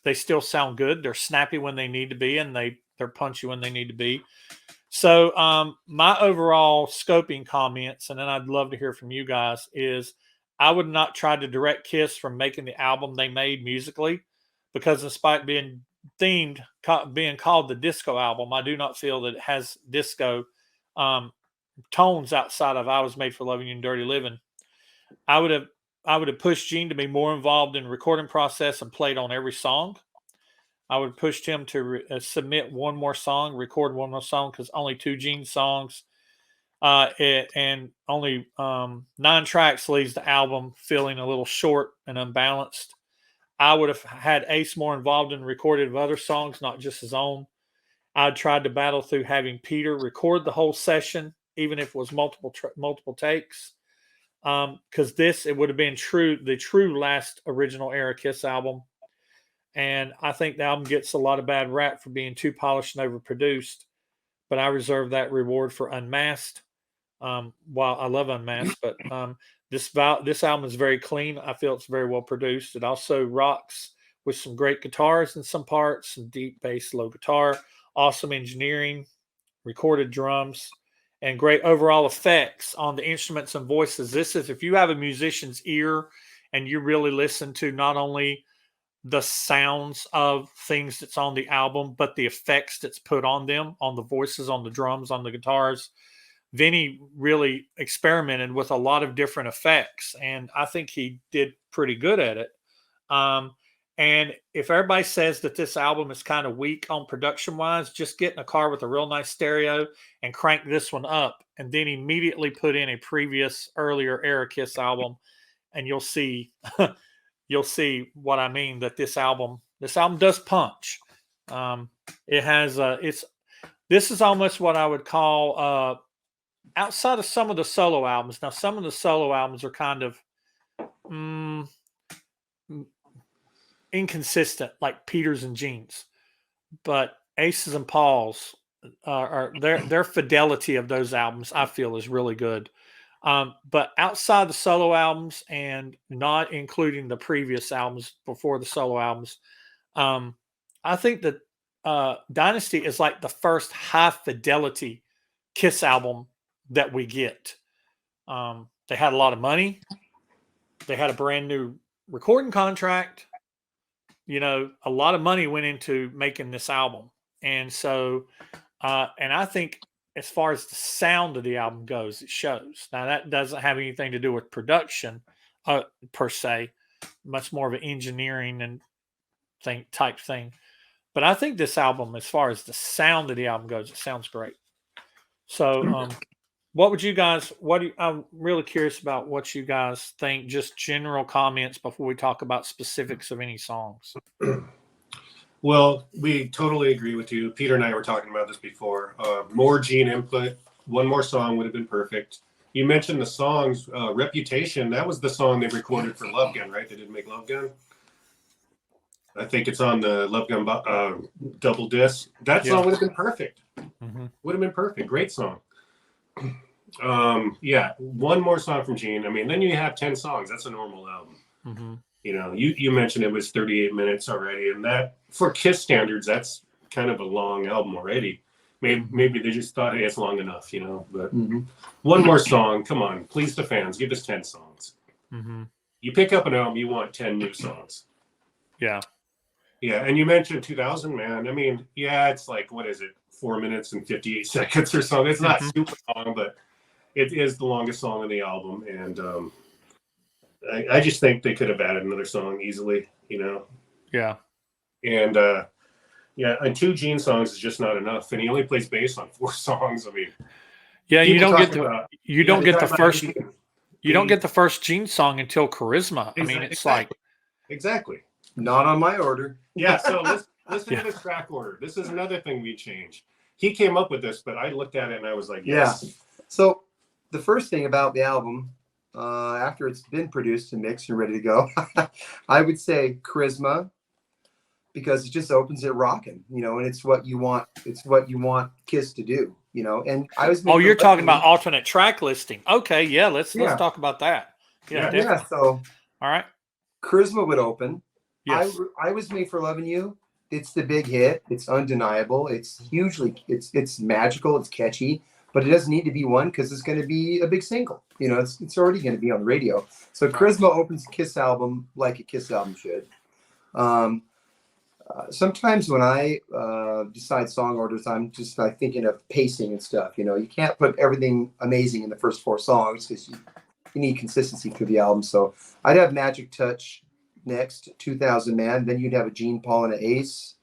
they still sound good. They're snappy when they need to be, and they're punchy when they need to be. So my overall scoping comments, and then I'd love to hear from you guys, is I would not try to direct KISS from making the album they made musically, because despite being being called the disco album, I do not feel that it has disco tones outside of I Was Made for Loving You and Dirty Living. I would have pushed Gene to be more involved in the recording process and played on every song. I would have pushed him to submit one more song, record one more song, because only 2 Gene songs and only 9 tracks leaves the album feeling a little short and unbalanced. I would have had Ace more involved in recording of other songs, not just his own. I tried to battle through having Peter record the whole session, even if it was multiple takes. Because it would have been the true last original era KISS album. And I think the album gets a lot of bad rap for being too polished and overproduced. But I reserve that reward for Unmasked. While I love Unmasked, but this album is very clean. I feel it's very well produced. It also rocks with some great guitars in some parts, some deep bass, low guitar, awesome engineering, recorded drums, and great overall effects on the instruments and voices. This is, if you have a musician's ear and you really listen to not only the sounds of things that's on the album, but the effects that's put on them, on the voices, on the drums, on the guitars. Vini really experimented with a lot of different effects, and I think he did pretty good at it. And if everybody says that this album is kind of weak on production-wise, just get in a car with a real nice stereo and crank this one up, and then immediately put in a previous earlier era KISS album, and you'll see what I mean. That this album does punch. It has this is almost what I would call outside of some of the solo albums. Now, some of the solo albums are kind of inconsistent, like Peter's and Gene's, but Aces and Paul's are their fidelity of those albums, I feel, is really good. But outside the solo albums and not including the previous albums before the solo albums, I think that Dynasty is like the first high fidelity KISS album that we get. They had a lot of money. They had a brand new recording contract. You know, a lot of money went into making this album. And so, and I think as far as the sound of the album goes, it shows. Now, that doesn't have anything to do with production per se, much more of an engineering and type thing. But I think this album, as far as the sound of the album goes, it sounds great. So, what would you guys, I'm really curious about what you guys think, just general comments before we talk about specifics of any songs. Well, we totally agree with you. Peter and I were talking about this before. More Gene input, one more song would have been perfect. You mentioned the songs, Reputation. That was the song they recorded for Love Gun, right? They didn't make Love Gun. I think it's on the Love Gun double disc. That song would have been perfect. Mm-hmm. Would have been perfect. Great song. Yeah, one more song from Gene. I mean, then you have 10 songs. That's a normal album. Mm-hmm. You know, you mentioned it was 38 minutes already, and that, for KISS standards, that's kind of a long album already. Maybe they just thought, hey, it's long enough, you know. But one more song, come on, please the fans, give us 10 songs. Mm-hmm. You pick up an album, you want 10 new songs. Yeah. Yeah, and you mentioned 2000, man. I mean, yeah, it's like, what is it, 4 minutes and 58 seconds or something. It's not super long, but it is the longest song on the album, and I just think they could have added another song easily, you know. Yeah. And and 2 Gene songs is just not enough, and he only plays bass on 4 songs. I mean, yeah, you don't get the first Gene song until Charisma. I mean, it's like exactly Not on my order. Yeah, so listen to this track order. This is another thing we changed. He came up with this, but I looked at it and I was like, yes. Yeah. So the first thing about the album, after it's been produced and mixed and ready to go, I would say Charisma, because it just opens it rocking, you know, and it's what you want. It's what you want KISS to do, you know. And I was. Oh, you're talking about alternate track listing. Okay, yeah, let's talk about that. Yeah, yeah. So, all right. Charisma would open. Yes. I was made for loving you. It's the big hit. It's undeniable. It's hugely. It's magical. It's catchy. But it doesn't need to be one because it's going to be a big single. You know, it's already going to be on the radio. So Charisma opens a KISS album like a KISS album should. Sometimes when I decide song orders, I'm just like thinking of pacing and stuff. You know, you can't put everything amazing in the first 4 songs because you need consistency through the album. So I'd have Magic Touch next, 2000 Man. Then you'd have a Gene, Paul, and an Ace.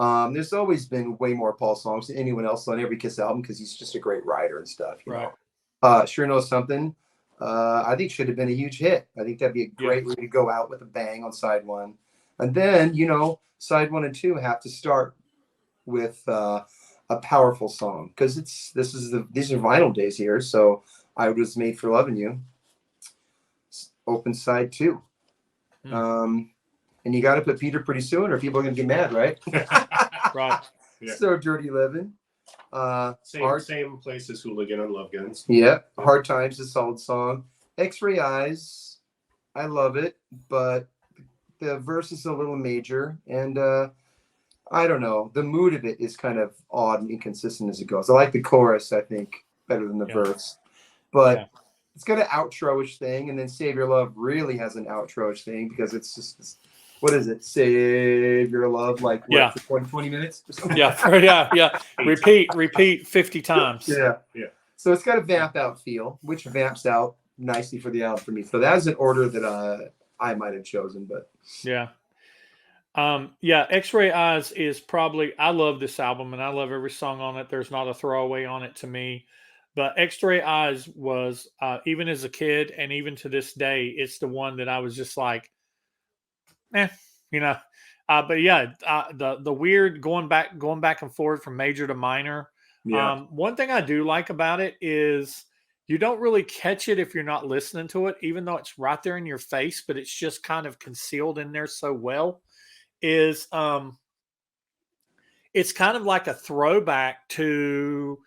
There's always been way more Paul songs than anyone else on every KISS album because he's just a great writer and stuff. You know? Sure Knows Something. I think should have been a huge hit. I think that'd be a great way to go out with a bang on side 1. And then, you know, side 1 and 2 have to start with a powerful song because these are vinyl days here. So I Was Made for Loving You. Open side 2. And you got to put Peter pretty soon or people are going to get mad, right? Right. Yeah. So Dirty Living. Same place as Hooligan on Love Guns. Yeah. Hard Times is a solid song. X-Ray Eyes. I love it, but the verse is a little major. And I don't know. The mood of it is kind of odd and inconsistent as it goes. I like the chorus, I think, better than the verse. But it's got an outro-ish thing. And then Save Your Love really has an outro-ish thing because it's just this, what is it? Save Your Love, like for 20 minutes or something? Yeah. Repeat 50 times. Yeah. So it's got a vamp out feel, which vamps out nicely for the album for me. So that's an order that I might have chosen, but X-Ray Eyes is probably, I love this album and I love every song on it. There's not a throwaway on it to me. But X-Ray Eyes was, even as a kid and even to this day, it's the one that I was just like, you know. But yeah, the weird going back and forth from major to minor. Yeah. One thing I do like about it is you don't really catch it if you're not listening to it, even though it's right there in your face, but it's just kind of concealed in there so well. It's kind of like a throwback to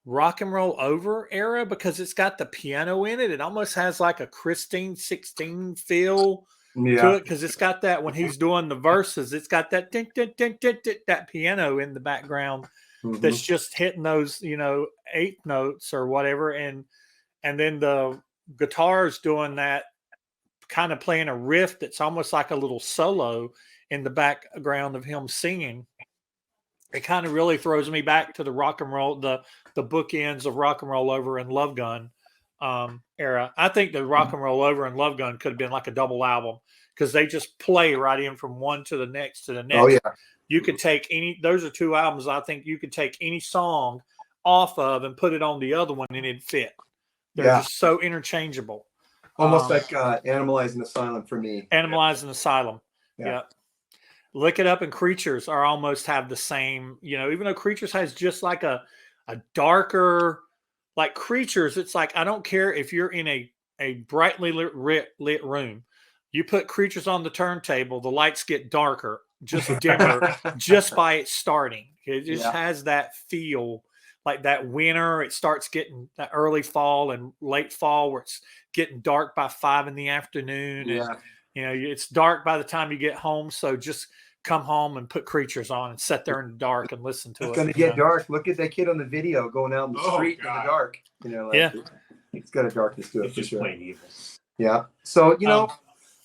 Rock and Roll Over era because it's got the piano in it. It almost has like a Christine 16 feel to it because it's got that when he's doing the verses, it's got that ding, ding, ding, ding, ding, that piano in the background that's just hitting those, you know, 8th notes or whatever, and then the guitar's doing that, kind of playing a riff that's almost like a little solo in the background of him singing. It kind of really throws me back to the rock and roll, the bookends of Rock and Roll Over and Love Gun era. I think the Rock and Roll Over and Love Gun could have been like a double album because they just play right in from one to the next to the next. Oh yeah. You could take those are 2 albums I think you could take any song off of and put it on the other one and it'd fit. They're just so interchangeable. Almost like Animalizing Asylum for me. Animalizing Asylum. Yeah. Look It Up and Creatures are almost have the same, you know, even though Creatures has just like a darker, like Creatures, it's like, I don't care if you're in a brightly lit room, you put Creatures on the turntable, the lights get darker, just dimmer, just by it starting. It just has that feel like that winter. It starts getting that early fall and late fall where it's getting dark by 5 in the afternoon. And, you know, it's dark by the time you get home. So just come home and put Creatures on and sit there in the dark and listen to it. It's going to get dark. Look at that kid on the video going out in the street in the dark. You know, like, it's got a darkness to it. It's just plain evil. Yeah. So, you know,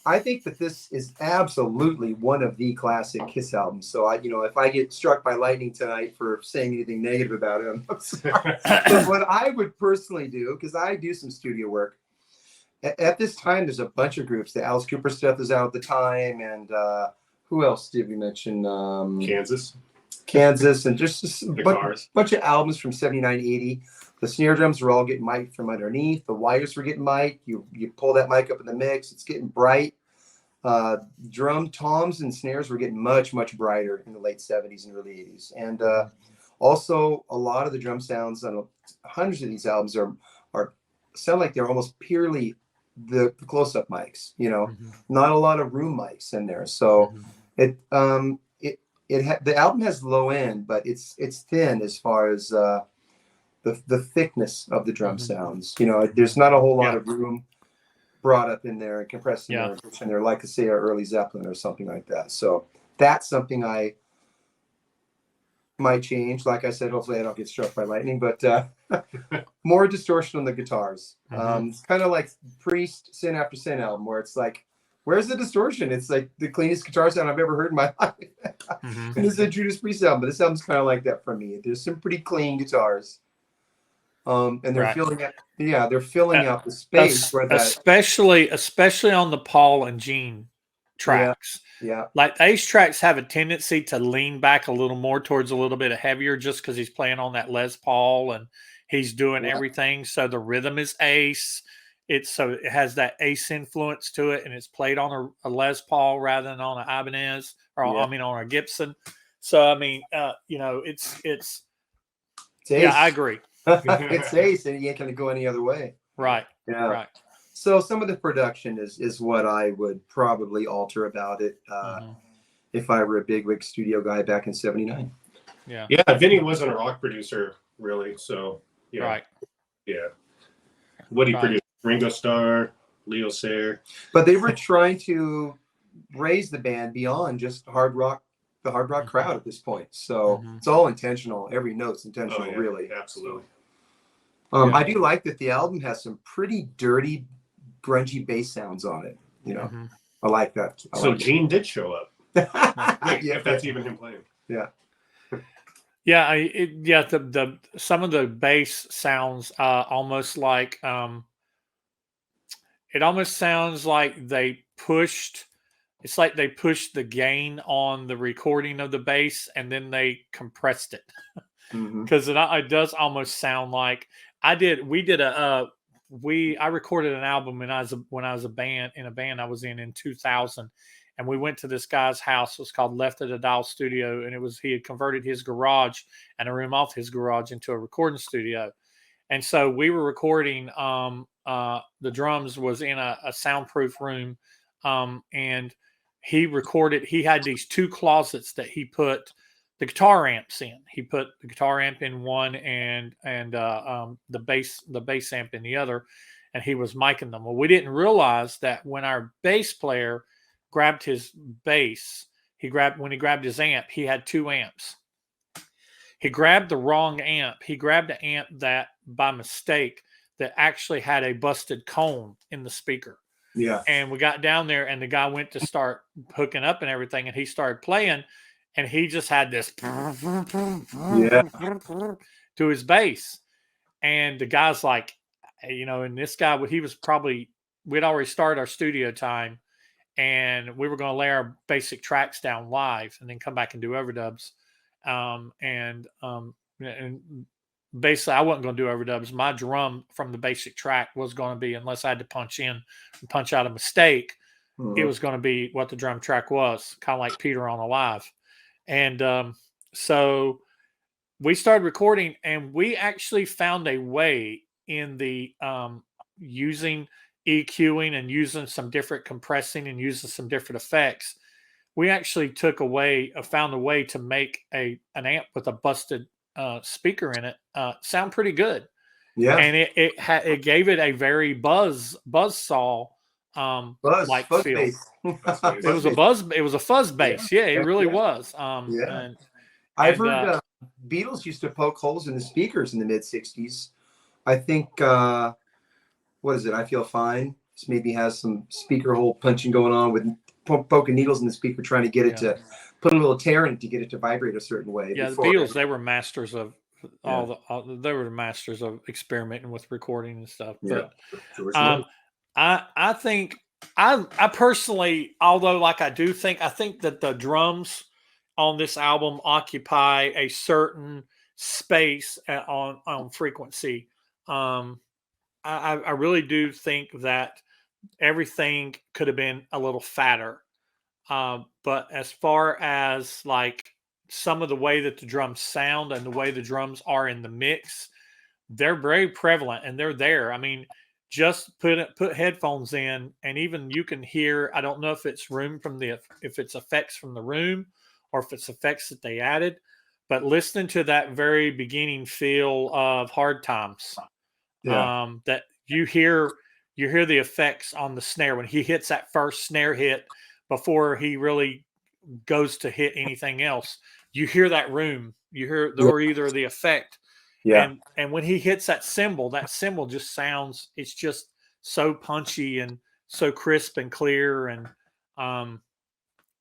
I think that this is absolutely one of the classic KISS albums. So, if I get struck by lightning tonight for saying anything negative about it, I'm sorry. But what I would personally do, because I do some studio work, at this time, there's a bunch of groups. The Alice Cooper stuff is out at the time. And who else did we mention? Kansas. And just a bunch of albums from 79, 80. The snare drums were all getting mic'd from underneath. The wires were getting mic'd. You pull that mic up in the mix. It's getting bright. Drum toms and snares were getting much, much brighter in the late 70s and early 80s. And also, a lot of the drum sounds on hundreds of these albums sound like they're almost purely the close-up mics. You know, not a lot of room mics in there. So it the album has low end, but it's thin as far as the thickness of the drum sounds. You know, there's not a whole lot of room brought up in there and compressed in there and pushed in there, like say our early Zeppelin or something like that. So that's something I might change. Like I said, hopefully I don't get struck by lightning, but more distortion on the guitars. It's kind of like Priest Sin After Sin album, where it's like, where's the distortion? It's like the cleanest guitar sound I've ever heard in my life. And this is a Judas Priest album, but this album's kind of like that for me. There's some pretty clean guitars. And they're filling out, they're filling out the space where that, especially on the Paul and Gene tracks. Like Ace tracks have a tendency to lean back a little more towards a little bit of heavier, just because he's playing on that Les Paul and he's doing everything. So the rhythm is Ace. So it has that Ace influence to it, and it's played on a Les Paul rather than on an Ibanez, or I mean on a Gibson. So I mean, you know, it's Ace. Yeah, I agree. It's Ace, and you ain't gonna go any other way. Right. Yeah. Right. So some of the production is what I would probably alter about it if I were a bigwig studio guy back in '79. Yeah. Yeah, Vinny wasn't a rock producer really, so yeah. Right. Yeah. What he produced? Ringo Starr, Leo Sayer. But they were trying to raise the band beyond just hard rock, the hard rock crowd at this point. So it's all intentional. Every note's intentional, really. Absolutely. I do like that the album has some pretty dirty, grungy bass sounds on it. You know, I like that. So Gene did show up. If that's even him playing. Yeah. Yeah, the some of the bass sounds almost like it almost sounds like they pushed. It's like they pushed the gain on the recording of the bass and then they compressed it, because it does almost sound like I recorded an album when I was a band I was in 2000. And we went to this guy's house. It was called Left of the Dial Studio. And he had converted his garage and a room off his garage into a recording studio. And so we were recording, the drums was in a soundproof room. And he had these two closets that he put the guitar amps in. He put the guitar amp in one and the bass amp in the other. And he was micing them. Well, we didn't realize that when our bass player grabbed his bass, when he grabbed his amp, he had two amps. He grabbed the wrong amp. He grabbed an amp that by mistake that actually had a busted cone in the speaker. Yeah. And we got down there and the guy went to start hooking up and everything, and he started playing, and he just had this to his bass. And the guy's like, you know, and this guy, we'd already started our studio time, and we were going to lay our basic tracks down live and then come back and do overdubs. And basically I wasn't going to do overdubs. My drum from the basic track was going to be, unless I had to punch out a mistake, it was going to be what the drum track was, kind of like Peter on Alive. And so we started recording, and we actually found a way in the using EQing and using some different compressing and using some different effects. We actually found a way to make an amp with a busted speaker in it sound pretty good. Yeah, and it gave it a very buzzsaw like feel. It was a fuzz bass. Yeah, it really was. I've heard Beatles used to poke holes in the speakers in the mid '60s. I think. What is it? I Feel Fine. This maybe has some speaker hole punching going on with poking needles in the speaker, trying to get it to put a little tear in it to get it to vibrate a certain way. Yeah, the Beatles, they were masters of they were masters of experimenting with recording and stuff. But I think I personally, although I think that the drums on this album occupy a certain space on frequency. I really do think that everything could have been a little fatter. But as far as like some of the way that the drums sound and the way the drums are in the mix, they're very prevalent and they're there. I mean, just put headphones in, and even you can hear, I don't know if it's effects from the room or if it's effects that they added. But listening to that very beginning feel of Hard Times, that you hear the effects on the snare when he hits that first snare hit before he really goes to hit anything else. You hear that room, you hear or either the effect. Yeah. And when he hits that cymbal just sounds, it's just so punchy and so crisp and clear. And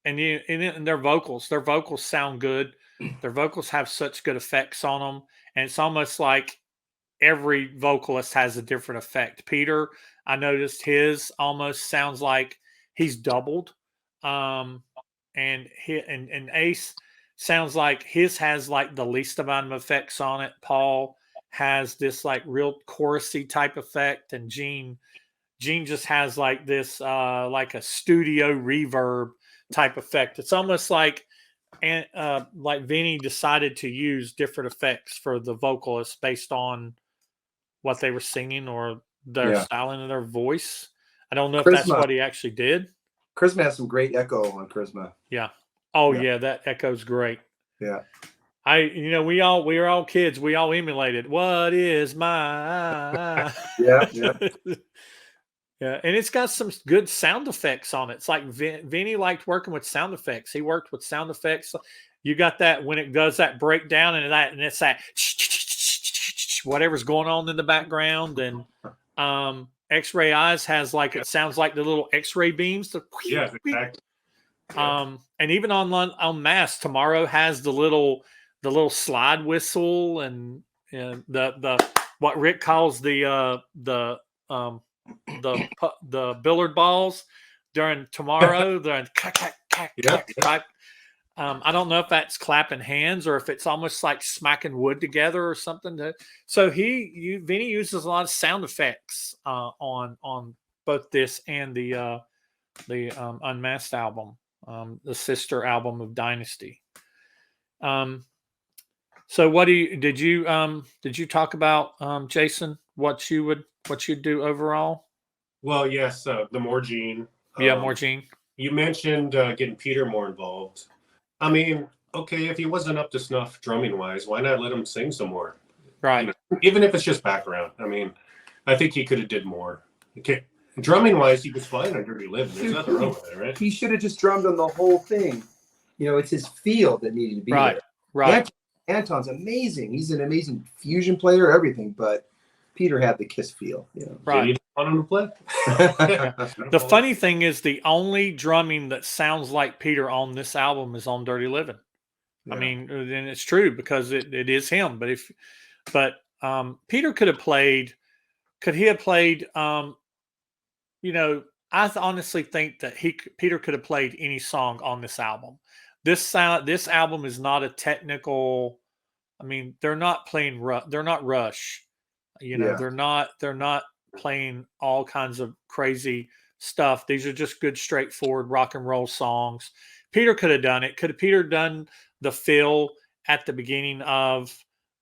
their vocals sound good. Their vocals have such good effects on them. And it's almost like every vocalist has a different effect. Peter, I noticed his almost sounds like he's doubled. And Ace sounds like his has like the least amount of effects on it. Paul has this like real chorusy type effect, and Gene just has like this like a studio reverb type effect. It's almost like Vini decided to use different effects for the vocalists based on what they were singing or their styling of their voice. I don't know if that's what he actually did. Charisma has some great echo on Charisma. Yeah. Oh yeah, that echo's great. Yeah. We were all kids. We all emulated. What is my? Yeah. Yeah, and it's got some good sound effects on it. It's like Vinny liked working with sound effects. He worked with sound effects. You got that when it does that breakdown and it's that whatever's going on in the background. And X-Ray Eyes has like, it sounds like the little X-ray beams. Yeah, exactly. And even on Mass, Tomorrow has the little slide whistle and the what Rick calls the billiard balls during Tomorrow. They're type. I don't know if that's clapping hands or if it's almost like smacking wood together or something. So Vinny uses a lot of sound effects on both this and the Unmasked album, the sister album of Dynasty. So did you talk about, Jason, what you'd do overall? Well, yes, the more Gene. More Gene. You mentioned getting Peter more involved. I mean, okay, if he wasn't up to snuff drumming wise, why not let him sing some more? Right. Even if it's just background. I mean, I think he could have did more. Okay. Drumming wise, he was fine on Dirty Living. There's nothing wrong with it, right? He should have just drummed on the whole thing. It's his feel that needed to be there. Right. Anton's amazing. He's an amazing fusion player, everything, but Peter had the KISS feel. Right. So you want him to play? The funny thing is the only drumming that sounds like Peter on this album is on Dirty Living. Yeah. I mean, and it's true because it is him. But Peter could have played. Could he have played? I honestly think that Peter could have played any song on this album. This album is not a technical. I mean, they're not playing. They're not Rush. They're not playing all kinds of crazy stuff. These are just good, straightforward rock and roll songs. Peter could have done it. Could have Peter done the fill at the beginning of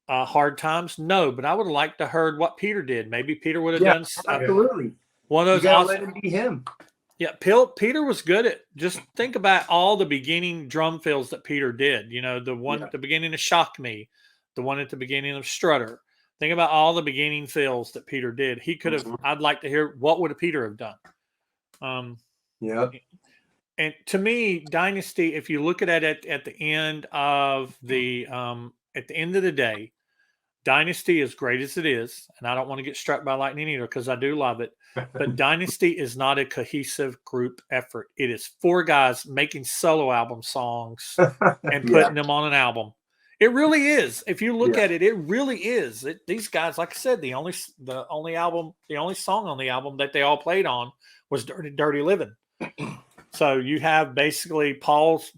Hard Times? No, but I would have liked to heard what Peter did. Maybe Peter would have done absolutely one of those. Awesome, let him be him. Yeah, Peter was good at. Just think about all the beginning drum fills that Peter did. The one at the beginning of Shock Me, the one at the beginning of Strutter. Think about all the beginning fills that Peter did. He could have. I'd like to hear what would Peter have done. And to me, Dynasty, if you look at it at the end of the day, Dynasty, as great as it is, and I don't want to get struck by lightning either because I do love it, but Dynasty is not a cohesive group effort. It is 4 guys making solo album songs and putting them on an album. It really is. If you look at it, it really is. These guys, like I said, the only song on the album that they all played on was Dirty Living. So you have basically Paul's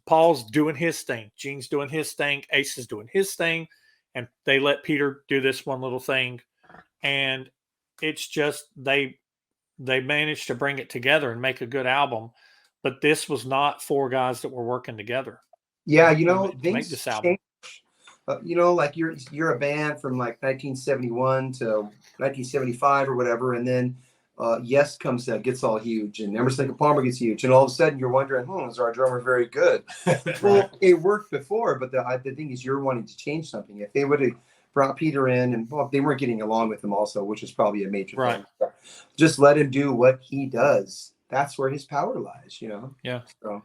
doing his thing, Gene's doing his thing, Ace is doing his thing, and they let Peter do this one little thing, and it's just they managed to bring it together and make a good album. But this was not 4 guys that were working together. Yeah, to make this album. Like you're a band from like 1971 to 1975 or whatever, and then Yes comes out, gets all huge, and Emerson Lake and Palmer gets huge, and all of a sudden you're wondering, is our drummer very good? Well, it worked before, but the thing is, you're wanting to change something. If they would have brought Peter in, and well, they weren't getting along with him also, which is probably a major Right. thing. But just let him do what he does. That's where his power lies, you know. Yeah. So,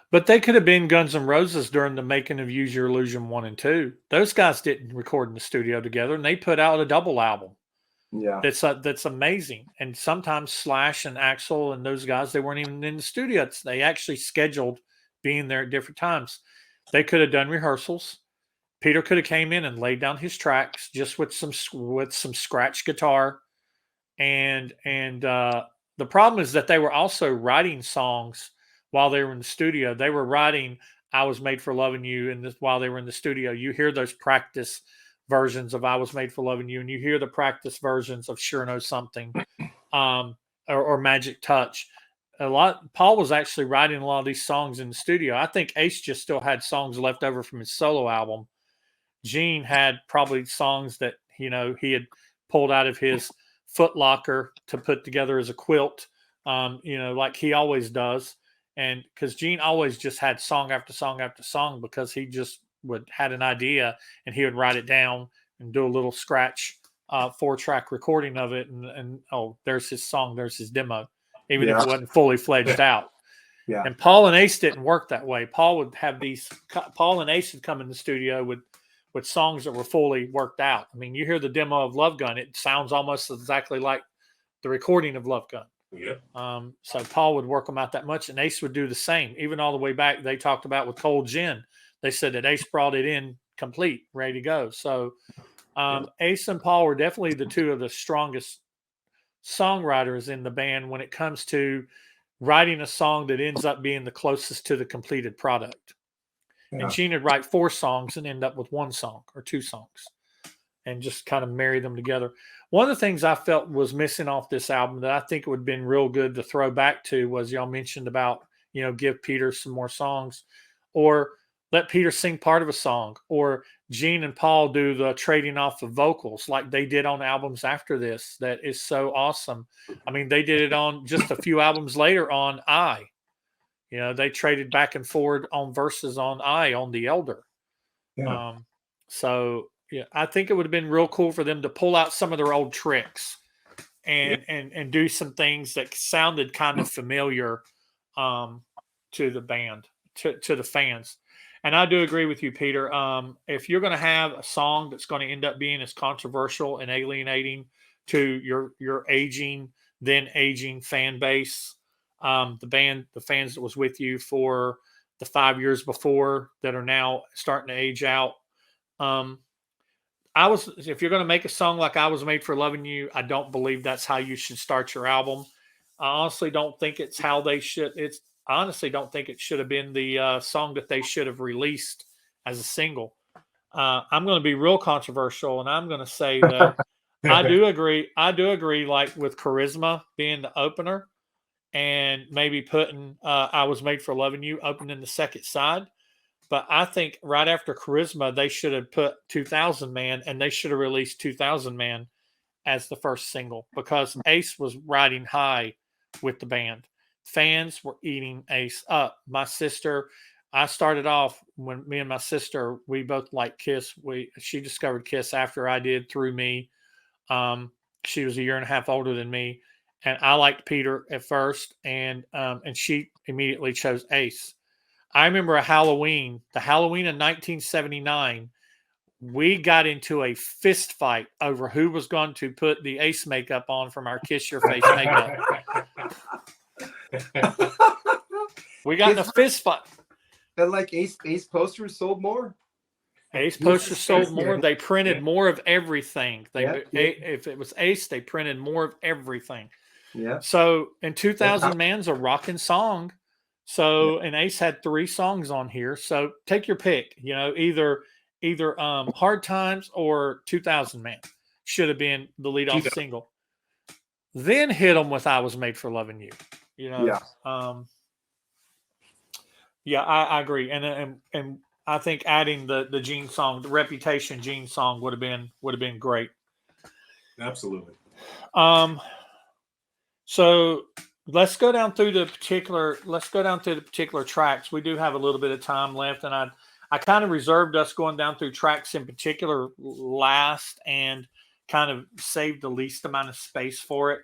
But they could have been Guns N' Roses during the making of Use Your Illusion 1 and 2. Those guys didn't record in the studio together, and they put out a double album. yeah. That's amazing. And sometimes Slash and Axl and those guys, they weren't even in the studio. They actually scheduled being there at different times. They could have done rehearsals. Peter could have came in and laid down his tracks just with some scratch guitar, and the problem is that they were also writing songs while they were in the studio. They were writing "I Was Made for Loving You," and while they were in the studio, you hear those practice versions of "I Was Made for Loving You," and you hear the practice versions of "Sure Know Something," or "Magic Touch." Paul was actually writing a lot of these songs in the studio. I think Ace just still had songs left over from his solo album. Gene had probably songs that he had pulled out of his foot locker to put together as a quilt, like he always does. And because Gene always just had song after song after song, because he just had an idea and he would write it down and do a little scratch 4-track recording of it, and there's his song, there's his demo, even if it wasn't fully fledged out. Yeah. And Paul and Ace didn't work that way. Paul and Ace would come in the studio with songs that were fully worked out. I mean, you hear the demo of Love Gun, it sounds almost exactly like the recording of Love Gun. Yeah. So Paul would work them out that much, and Ace would do the same. Even all the way back, they talked about with Cold Gin, they said that Ace brought it in complete, ready to go. So Ace and Paul were definitely the two of the strongest songwriters in the band when it comes to writing a song that ends up being the closest to the completed product. Yeah. And Gene would write 4 songs and end up with 1 song or 2 songs and just kind of marry them together. One of the things I felt was missing off this album that I think it would have been real good to throw back to was, y'all mentioned about, give Peter some more songs, or let Peter sing part of a song, or Gene and Paul do the trading off of vocals like they did on albums after this. That is so awesome. I mean, they did it on just a few albums later on I. They traded back and forward on verses on on The Elder. Yeah. So yeah, I think it would have been real cool for them to pull out some of their old tricks and do some things that sounded kind of familiar to the band, to the fans. And I do agree with you, Peter. If you're going to have a song that's going to end up being as controversial and alienating to your aging fan base, the fans that was with you for the 5 years before that are now starting to age out. If you're going to make a song like "I Was Made for Loving You," I don't believe that's how you should start your album. I honestly don't think it's how they should. I honestly don't think it should have been the song that they should have released as a single. I'm going to be real controversial, and I'm going to say that I do agree. Like with Charisma being the opener, and maybe putting "I Was Made for Loving You" opening the second side. But I think right after Charisma, they should have put 2000 Man, and they should have released 2000 Man as the first single, because Ace was riding high with the band. Fans were eating Ace up. My sister, I started off when me and my sister, we both liked KISS. She discovered KISS after I did through me. She was a year and a half older than me, and I liked Peter at first, and she immediately chose Ace. I remember the Halloween in 1979, we got into a fist fight over who was going to put the Ace makeup on from our Kiss Your Face makeup. We got in a fist fight. And like Ace posters sold more. Ace posters sold more. They printed more of everything. If it was Ace, they printed more of everything. Yeah. So, in 2000 Man's a rocking song. So, and Ace had 3 songs on here. So take your pick. Either Hard Times or 2000 Man should have been the lead off single. Then hit them with "I Was Made for Loving You." Yeah. I agree. And I think adding the Gene song, the Reputation Gene song would have been great. Absolutely. So let's go down through the particular tracks. We do have a little bit of time left, and I kind of reserved us going down through tracks in particular last, and kind of saved the least amount of space for it,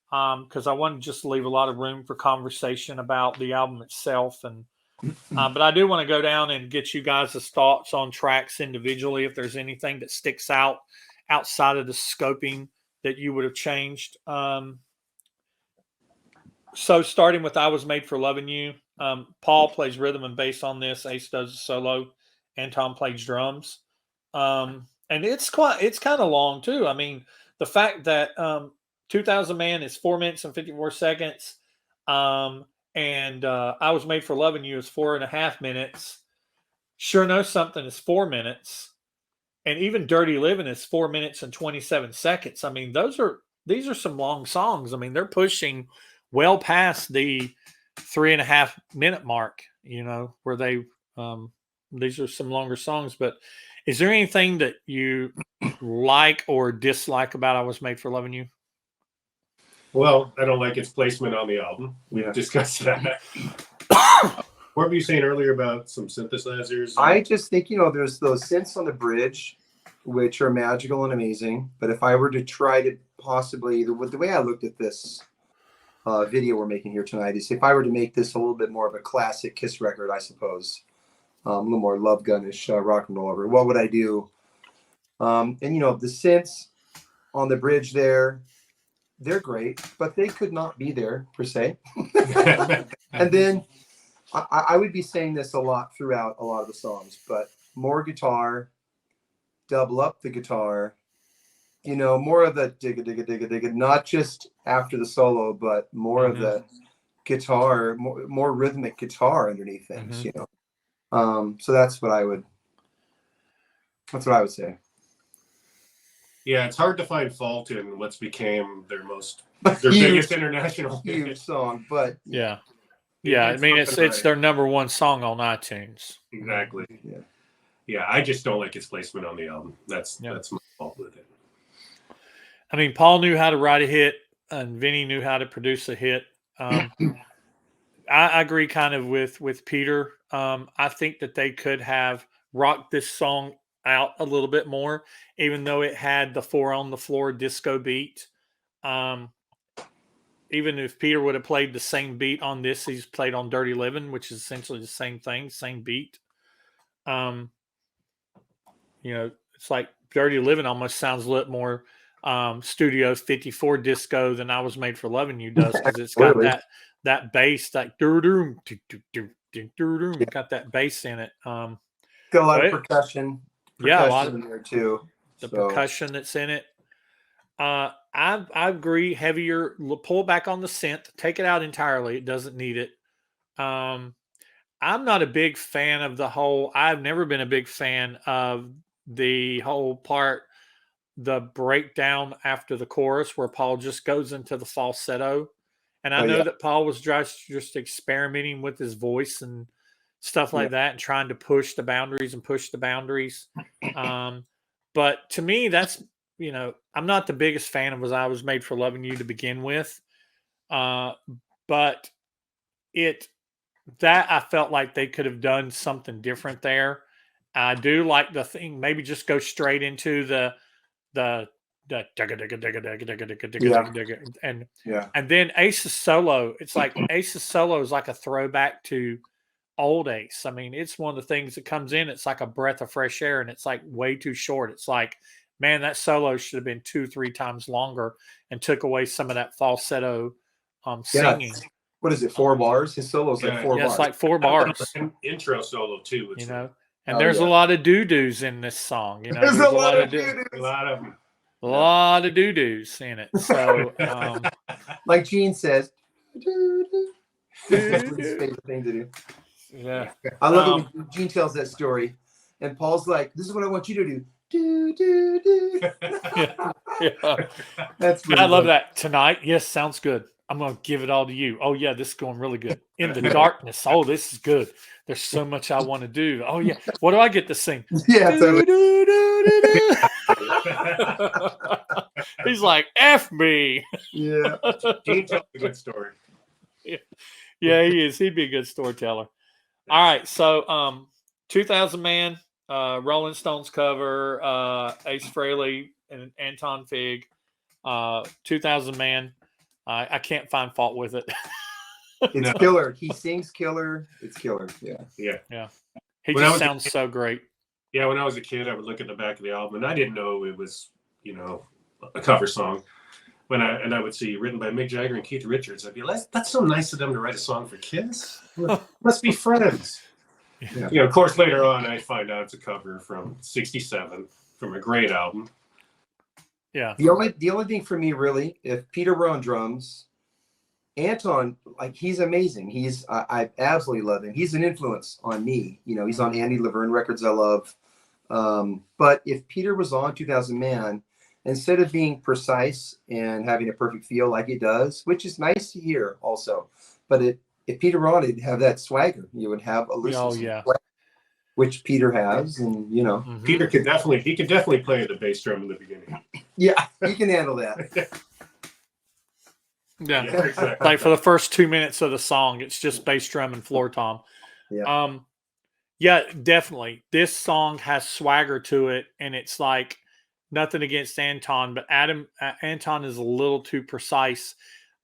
because I wanted to just leave a lot of room for conversation about the album itself. And but I do want to go down and get you guys' thoughts on tracks individually, if there's anything that sticks out outside of the scoping that you would have changed. So starting with I Was Made for Loving You, Paul plays rhythm and bass on this. Ace does a solo, and Tom plays drums. And it's kind of long too. I mean, the fact that 2000 Man is 4 minutes and 54 seconds, and I Was Made for Loving You is 4.5 minutes. Sure Know Something is 4 minutes, and even Dirty Living is 4 minutes and 27 seconds. I mean, these are some long songs. I mean, they're pushing well past the 3.5 minute mark, where they, these are some longer songs. But is there anything that you like or dislike about I Was Made for Loving You? Well, I don't like its placement on the album. We've discussed that. What were you saying earlier about some synthesizers? I just think, there's those synths on the bridge, which are magical and amazing. But if I were to try to possibly, the way I looked at this video we're making here tonight is, if I were to make this a little bit more of a classic KISS record, I suppose, a little more Love Gun-ish rock and roll over, what would I do? And the synths on the bridge there, they're great, but they could not be there per se. And then I would be saying this a lot throughout a lot of the songs, but more guitar, double up the guitar, more of the digga, digga, digga, digga, not just after the solo, but more of the guitar, more rhythmic guitar underneath things, So that's what I would say. Yeah, it's hard to find fault in what's became their biggest international huge song, but yeah. I mean, it's their number one song on iTunes. Exactly. Yeah. I just don't like its placement on the album. That's my fault with it. I mean, Paul knew how to write a hit, and Vinny knew how to produce a hit. I agree kind of with Peter. I think that they could have rocked this song out a little bit more, even though it had the 4 on the floor disco beat. Even if Peter would have played the same beat on this, he's played on Dirty Living, which is essentially the same thing, same beat. It's like Dirty Living almost sounds a little more Studio 54 disco than I Was Made for Loving You does, because it's got that bass, like doo-doom, doo-doom, got that bass in it. Got a lot of percussion. Yeah, a lot of in there too. The percussion that's in it. I agree. Heavier, pull back on the synth, take it out entirely. It doesn't need it. I'm not a big fan of I've never been a big fan of the whole part, the breakdown after the chorus, where Paul just goes into the falsetto. And I know that Paul was just experimenting with his voice and stuff like that, and trying to push the boundaries. But to me, that's, I'm not the biggest fan of I Was Made for Loving You to begin with. But I felt like they could have done something different there. I do like the thing, maybe just go straight into the and then Ace's solo. It's like Ace's solo is like a throwback to old Ace. I mean, it's one of the things that comes in. It's like a breath of fresh air, and it's like way too short. It's like, man, that solo should have been 2-3 times longer and took away some of that falsetto singing. What is it? 4 bars? His solo's like 4 bars. It's like 4 bars. Intro solo too. And there's a lot of doo-doos in this song. There's a lot of doo-doos. A lot of them. A lot of doo-doos in it. So, like Gene says, doo-doo. That's his favorite thing to do. Yeah. I love it when Gene tells that story, and Paul's like, "This is what I want you to do." Do, do, do. Yeah. That's really I love that. Tonight, yes, sounds good. I'm going to give it all to you. Oh, yeah, this is going really good. In the darkness. Oh, this is good. There's so much I want to do. Oh, yeah. What do I get to sing? Yeah, totally. He's like, F me. Yeah. Gene tells a good story. Yeah, he is. He'd be a good storyteller. All right. So 2000 Man, Rolling Stones cover, Ace Frehley and Anton Fig. 2000 Man. I can't find fault with it. It's No. killer. He sings killer. It's killer. Yeah. Yeah. He When I just was a sounds so great. Yeah, when I was a kid, I would look at the back of the album, and I didn't know it was, a cover song. I would see written by Mick Jagger and Keith Richards, I'd be like, that's so nice of them to write a song for Kiss. Must be friends. Yeah. Of course, later on, I find out it's a cover from '67 from a great album. Yeah. The only thing for me really, if Peter were on drums, Anton, like he's amazing. I absolutely love him. He's an influence on me. He's on Andy Laverne records I love. But if Peter was on 2000 Man, instead of being precise and having a perfect feel like he does, which is nice to hear also, but if Peter were on, it'd have that swagger. You would have a swagger, which Peter has, and Peter could definitely play the bass drum in the beginning. Yeah, he can handle that. Yeah. Exactly. Like for the first 2 minutes of the song, it's just bass drum and floor tom. Yeah. Yeah, definitely. This song has swagger to it, and it's like nothing against Anton, but Anton is a little too precise.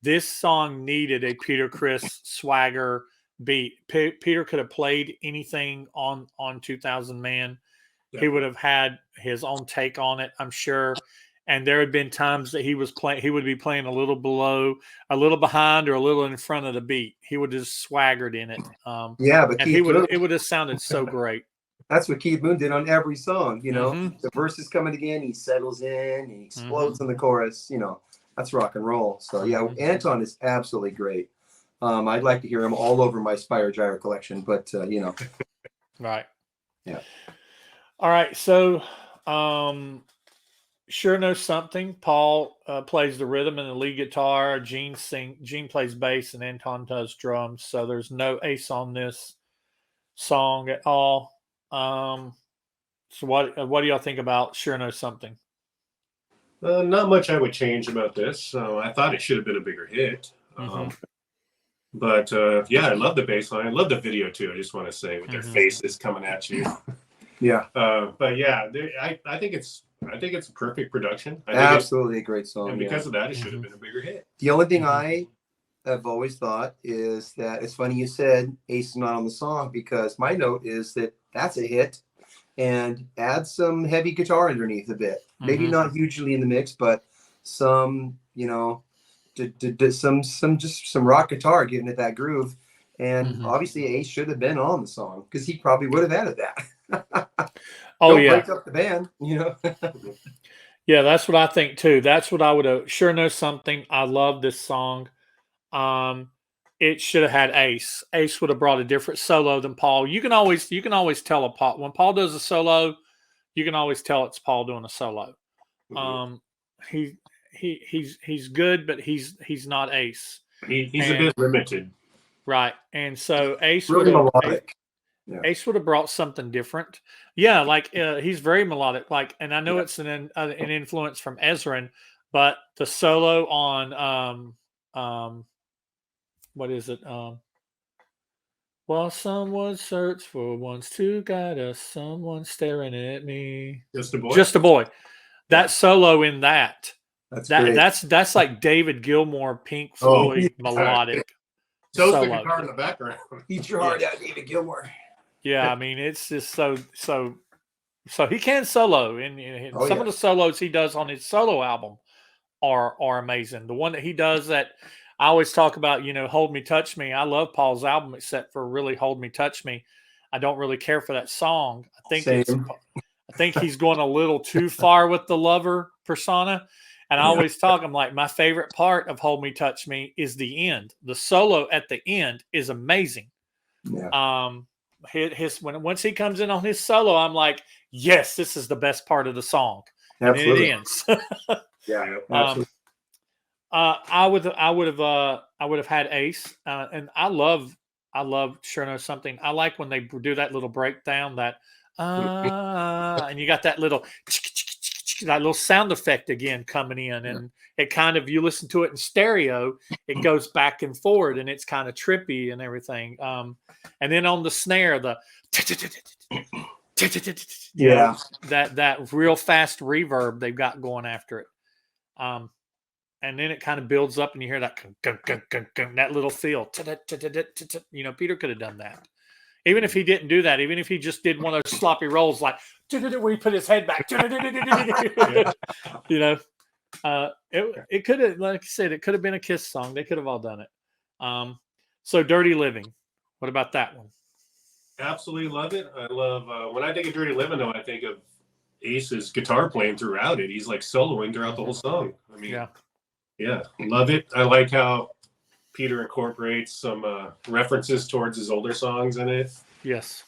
This song needed a Peter Criss swagger beat. Peter could have played anything on 2000 Man. Yeah. He would have had his own take on it, I'm sure. And there had been times that he would be playing a little below, a little behind, or a little in front of the beat. He would just swaggered in it. Yeah, but and it would have sounded so great. That's what Keith Moon did on every song. Mhm. The verse is coming again, he settles in, he explodes in the chorus. That's rock and roll. So yeah, Anton is absolutely great. I'd like to hear him all over my Spire Gyre collection, but Right. Yeah. All right. So, Sure Knows Something. Paul plays the rhythm and the lead guitar. Gene plays bass, and Anton does drums. So there's no Ace on this song at all. So what do y'all think about Sure Knows Something? Not much I would change about this. I thought it should have been a bigger hit. But I love the bass line. I love the video too. I just want to say with their faces coming at you. Yeah. But yeah, I think it's a perfect production. Absolutely a great song. And because of that, it should have been a bigger hit. The only thing I have always thought is that it's funny you said Ace is not on the song, because my note is that that's a hit, and add some heavy guitar underneath a bit. Maybe not hugely in the mix, but some, some rock guitar giving it that groove. And obviously Ace should have been on the song, because he probably would have added that. Don't break up the band, Yeah, that's what I think too. That's what I would have. Sure Knows Something. I love this song. It should have had Ace. Ace would have brought a different solo than Paul. You can always tell a Paul when Paul does a solo. You can always tell it's Paul doing a solo. He's good, but he's not Ace. He's a bit limited, right? And so Ace really melodic. Ace would have brought something different. Yeah, like he's very melodic. Like, and I know it's an influence from Ezrin, but the solo on what is it? Well, someone search for ones to guide us. Someone staring at me. Just a boy. Just a boy. That solo in that. That's like David Gilmour, Pink Floyd melodic. So the guitar in the background. Eat your heart out, David Gilmour. Yeah, I mean, it's just so he can solo, and some of the solos he does on his solo album are amazing. The one that he does that I always talk about, Hold Me, Touch Me. I love Paul's album, except for really Hold Me, Touch Me. I don't really care for that song. I think he's going a little too far with the lover persona. And I always talk, I'm like, my favorite part of Hold Me, Touch Me is the end. The solo at the end is amazing. Yeah. Once he comes in on his solo, I'm like, yes, this is the best part of the song. Absolutely. And then it ends. Yeah. Absolutely. I would have had Ace, and I love Sure Knows Something. I like when they do that little breakdown, that and you got that little that little sound effect again coming in, and it kind of, you listen to it in stereo, it goes back and forward, and it's kind of trippy and everything. And then on the snare, the that real fast reverb they've got going after it. And then it kind of builds up, and you hear that that little feel. You know, Peter could have done that. Even if he didn't do that, even if he just did one of those sloppy rolls, like where he put his head back, you know, it could have, like I said, it could have been a KISS song. They could have all done it. So Dirty Living, what about that one? Absolutely love it. I love when I think of Dirty Living, though, I think of Ace's guitar playing throughout it. He's like soloing throughout the whole song. I mean, yeah, love it. I like how Peter incorporates some references towards his older songs in it. Yes.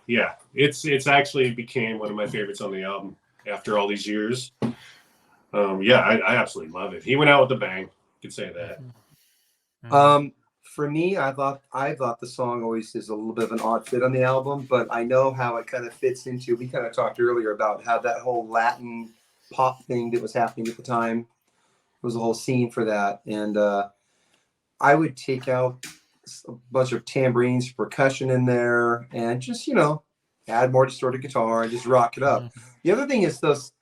Yeah, it's actually became one of my favorites on the album after all these years. Yeah, I absolutely love it. He went out with a bang. Could say that. For me, I thought the song always is a little bit of an odd fit on the album, but I know how it kind of fits into. We kind of talked earlier about how that whole Latin pop thing that was happening at the time was a whole scene for that, and I would take out a bunch of tambourines, percussion in there, and just, you know, add more distorted guitar and just rock it up. The other thing is those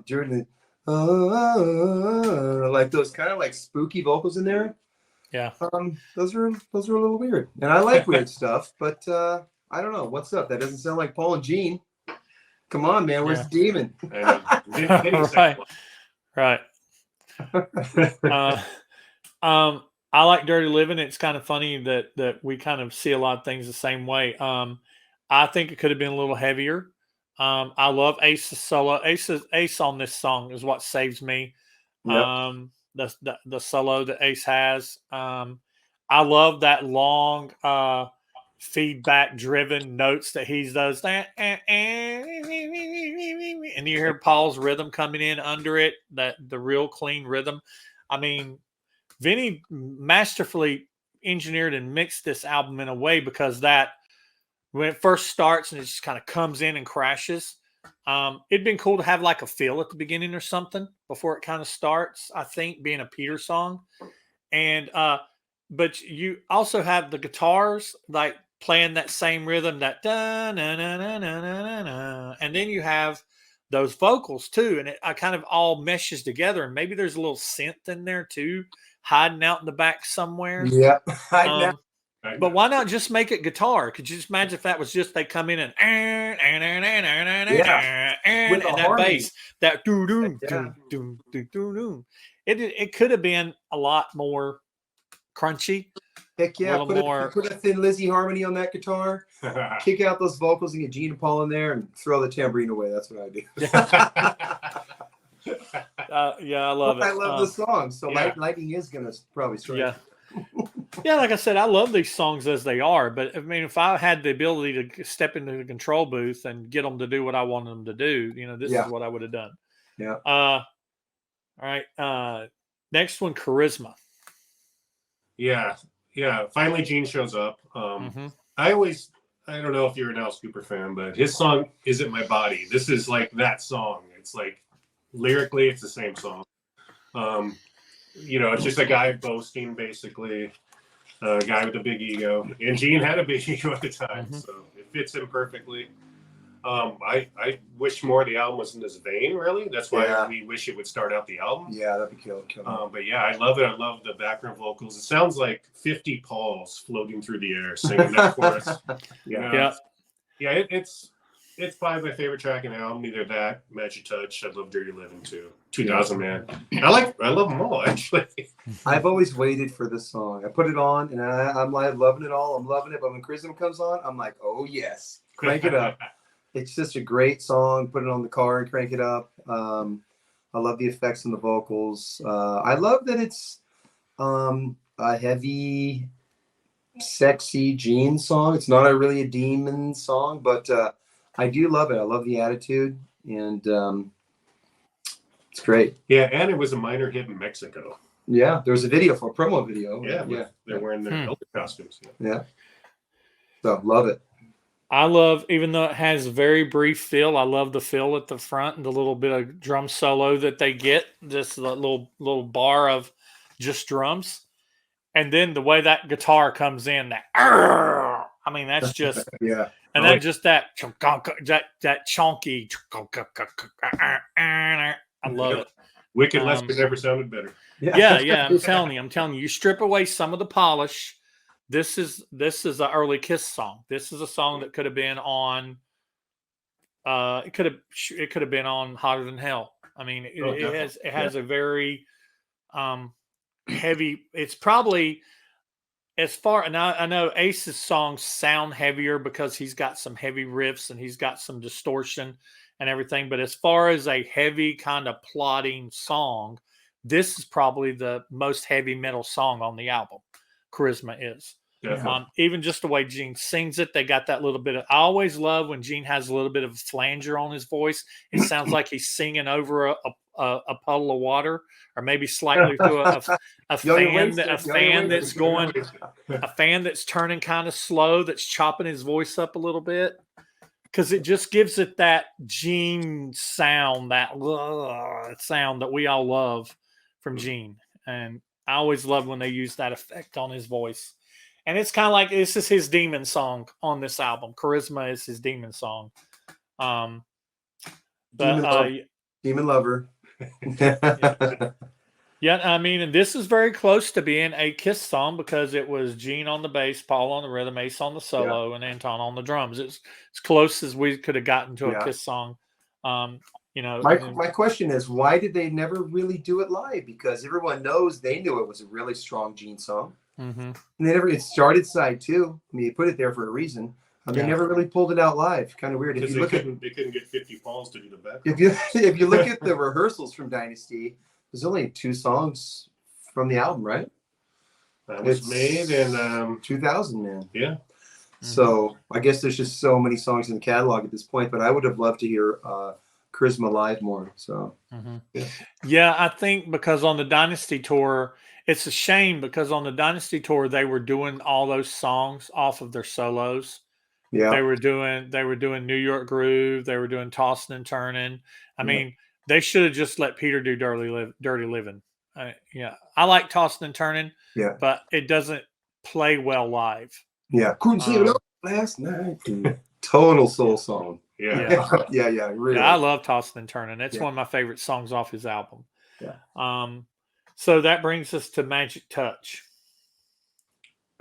during the like those kind of like spooky vocals in there. Yeah. Those are a little weird, and I like weird stuff, but I don't know what's up. That doesn't sound like Paul and Gene. Come on, man, where's the demon? Right. I like Dirty Living. It's kind of funny that we kind of see a lot of things the same way. I think it could have been a little heavier. I love Ace's solo. Ace on this song is what saves me. Yep. The solo that Ace has. I love that long feedback driven notes that he does, and you hear Paul's rhythm coming in under it, that the real clean rhythm. I mean, Vini masterfully engineered and mixed this album in a way, because that when it first starts and it just kind of comes in and crashes, it'd been cool to have like a feel at the beginning or something before it kind of starts, I think, being a Peter song. And but you also have the guitars like playing that same rhythm, that da na na na na na na, and then you have those vocals too, and it kind of all meshes together. And maybe there's a little synth in there too, hiding out in the back somewhere. Yeah. But why not just make it guitar? Could you just imagine if that was just they come in and that bass, that doo doo doo doo doo. It could have been a lot more crunchy. Heck yeah! Put a Thin Lizzy harmony on that guitar, kick out those vocals, and get Gene and Paul in there, and throw the tambourine away. That's what I do. Yeah, I love it. I love the song. So lightning is gonna probably strike. Yeah. Yeah, like I said, I love these songs as they are, but I mean, if I had the ability to step into the control booth and get them to do what I wanted them to do, you know, this is what I would have done. Yeah. All right. Next one, Charisma. Yeah. Finally, Gene shows up. I don't know if you're an Alice Cooper fan, but his song "Is It My Body." This is like that song. It's like lyrically, it's the same song. You know, it's just a guy boasting, basically, a guy with a big ego. And Gene had a big ego at the time, so it fits him perfectly. I wish more of the album was in this vein, really. That's why we wish it would start out the album. Yeah, that'd be cool. But yeah, I love it. I love the background vocals. It sounds like 50 Pauls floating through the air singing that chorus. It's probably my favorite track in the album. Either that, Magic Touch. I love Dirty Living too. 2000 Man. I love them all, actually. I've always waited for this song. I put it on, and I'm like loving it all. I'm loving it. But when Charisma comes on, I'm like, oh yes, crank it up. It's just a great song. Put it on the car and crank it up. I love the effects and the vocals. I love that it's a heavy, sexy Gene song. It's not really a demon song, but I do love it. I love the attitude, and it's great. Yeah, and it was a minor hit in Mexico. Yeah, there was a video for a promo video. Yeah. They're wearing their elder costumes. Yeah. So love it. I love, even though it has a very brief fill, I love the fill at the front and the little bit of drum solo that they get, just a little bar of just drums. And then the way that guitar comes in, that I mean, that's just, Yeah. and Oh, then just that chunky. I love it. Wicked Lester never sounded better. Yeah. I'm telling you, you strip away some of the polish. This is an early Kiss song. This is a song that could have been on. It could have been on Hotter Than Hell. I mean, it has a very heavy. It's probably as far, and I know Ace's songs sound heavier because he's got some heavy riffs and he's got some distortion and everything. But as far as a heavy kind of plotting song, this is probably the most heavy metal song on the album. Charisma is. Even just the way Gene sings it, they got that little bit of. I always love when Gene has a little bit of a flanger on his voice. It sounds like he's singing over a puddle of water, or maybe slightly through a fan that's going, a fan that's turning kind of slow, that's chopping his voice up a little bit, because it just gives it that Gene sound, that sound that we all love from Gene. And I always love when they use that effect on his voice. And it's kind of like, this is his demon song on this album. Charisma is his demon song. Demon Lover. Yeah, I mean, and this is very close to being a Kiss song because it was Gene on the bass, Paul on the rhythm, Ace on the solo, and Anton on the drums. It's as close as we could have gotten to a Kiss song. My question is, why did they never really do it live? Because everyone knows they knew it was a really strong Gene song. Mm-hmm. And it started side 2. I mean, they put it there for a reason. They never really pulled it out live. Kind of weird. Because they couldn't get 50 Pauls to do the back. If you look at the rehearsals from Dynasty, there's only 2 songs from the album, right? That was made in 2000, man. Yeah. So I guess there's just so many songs in the catalog at this point. But I would have loved to hear Charisma live more. So yeah, I think because on the Dynasty tour. It's a shame because on the Dynasty tour they were doing all those songs off of their solos. Yeah, they were doing New York Groove. They were doing Tossing and Turning. I mean, they should have just let Peter do Dirty Living. I like Tossing and Turning. Yeah, but it doesn't play well live. Yeah, couldn't see it last night. Total soul song. Yeah, really. Yeah, I love Tossing and Turning. It's one of my favorite songs off his album. Yeah. So that brings us to Magic Touch.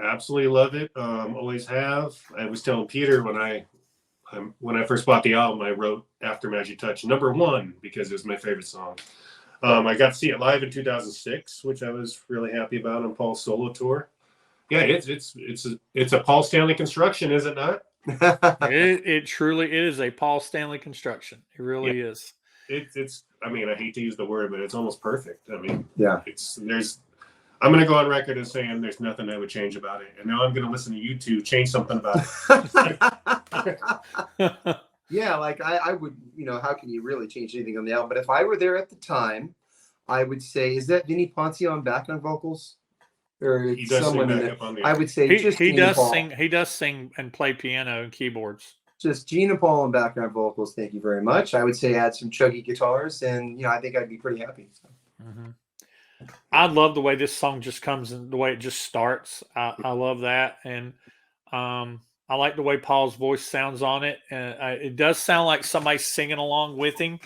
Absolutely love it. Always have. I was telling Peter when I first bought the album, I wrote after Magic Touch _1 because it was my favorite song. I got to see it live in 2006, which I was really happy about on Paul's solo tour. Yeah, it's a Paul Stanley construction, is it not? It truly is a Paul Stanley construction. It really is. It's. I mean, I hate to use the word, but it's almost perfect. I mean, I'm going to go on record as saying there's nothing I would change about it. And now I'm going to listen to you two change something about it. Yeah, like I would, how can you really change anything on the album? But if I were there at the time, I would say, is that Vini Poncia on background vocals? Or he does someone sing back up on the I would say he does sing. He does sing and play piano and keyboards. Just Gene and Paul on background vocals. Thank you very much. I would say add some chuggy guitars, and I think I'd be pretty happy. So. Mm-hmm. I love the way this song just comes and the way it just starts. I love that, and I like the way Paul's voice sounds on it. It does sound like somebody's singing along with him,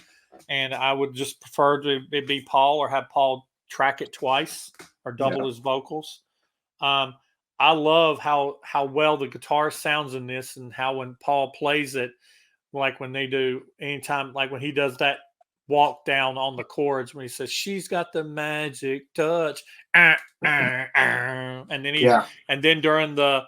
and I would just prefer to be Paul or have Paul track it twice or double his vocals. I love how well the guitar sounds in this, and how when Paul plays it, like when they do anytime, like when he does that walk down on the chords when he says she's got the magic touch, and then and then during the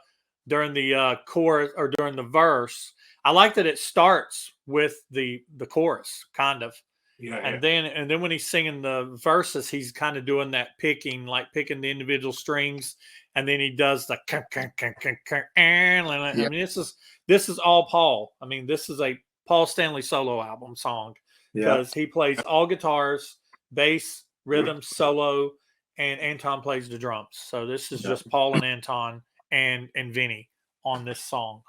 chorus or during the verse, I like that it starts with the chorus kind of. And then when he's singing the verses, he's kind of doing that picking the individual strings, and then he does the I mean, this is all Paul. I mean, this is a Paul Stanley solo album song because he plays all guitars, bass, rhythm, solo, and Anton plays the drums. So this is just Paul and Anton and Vinny on this song.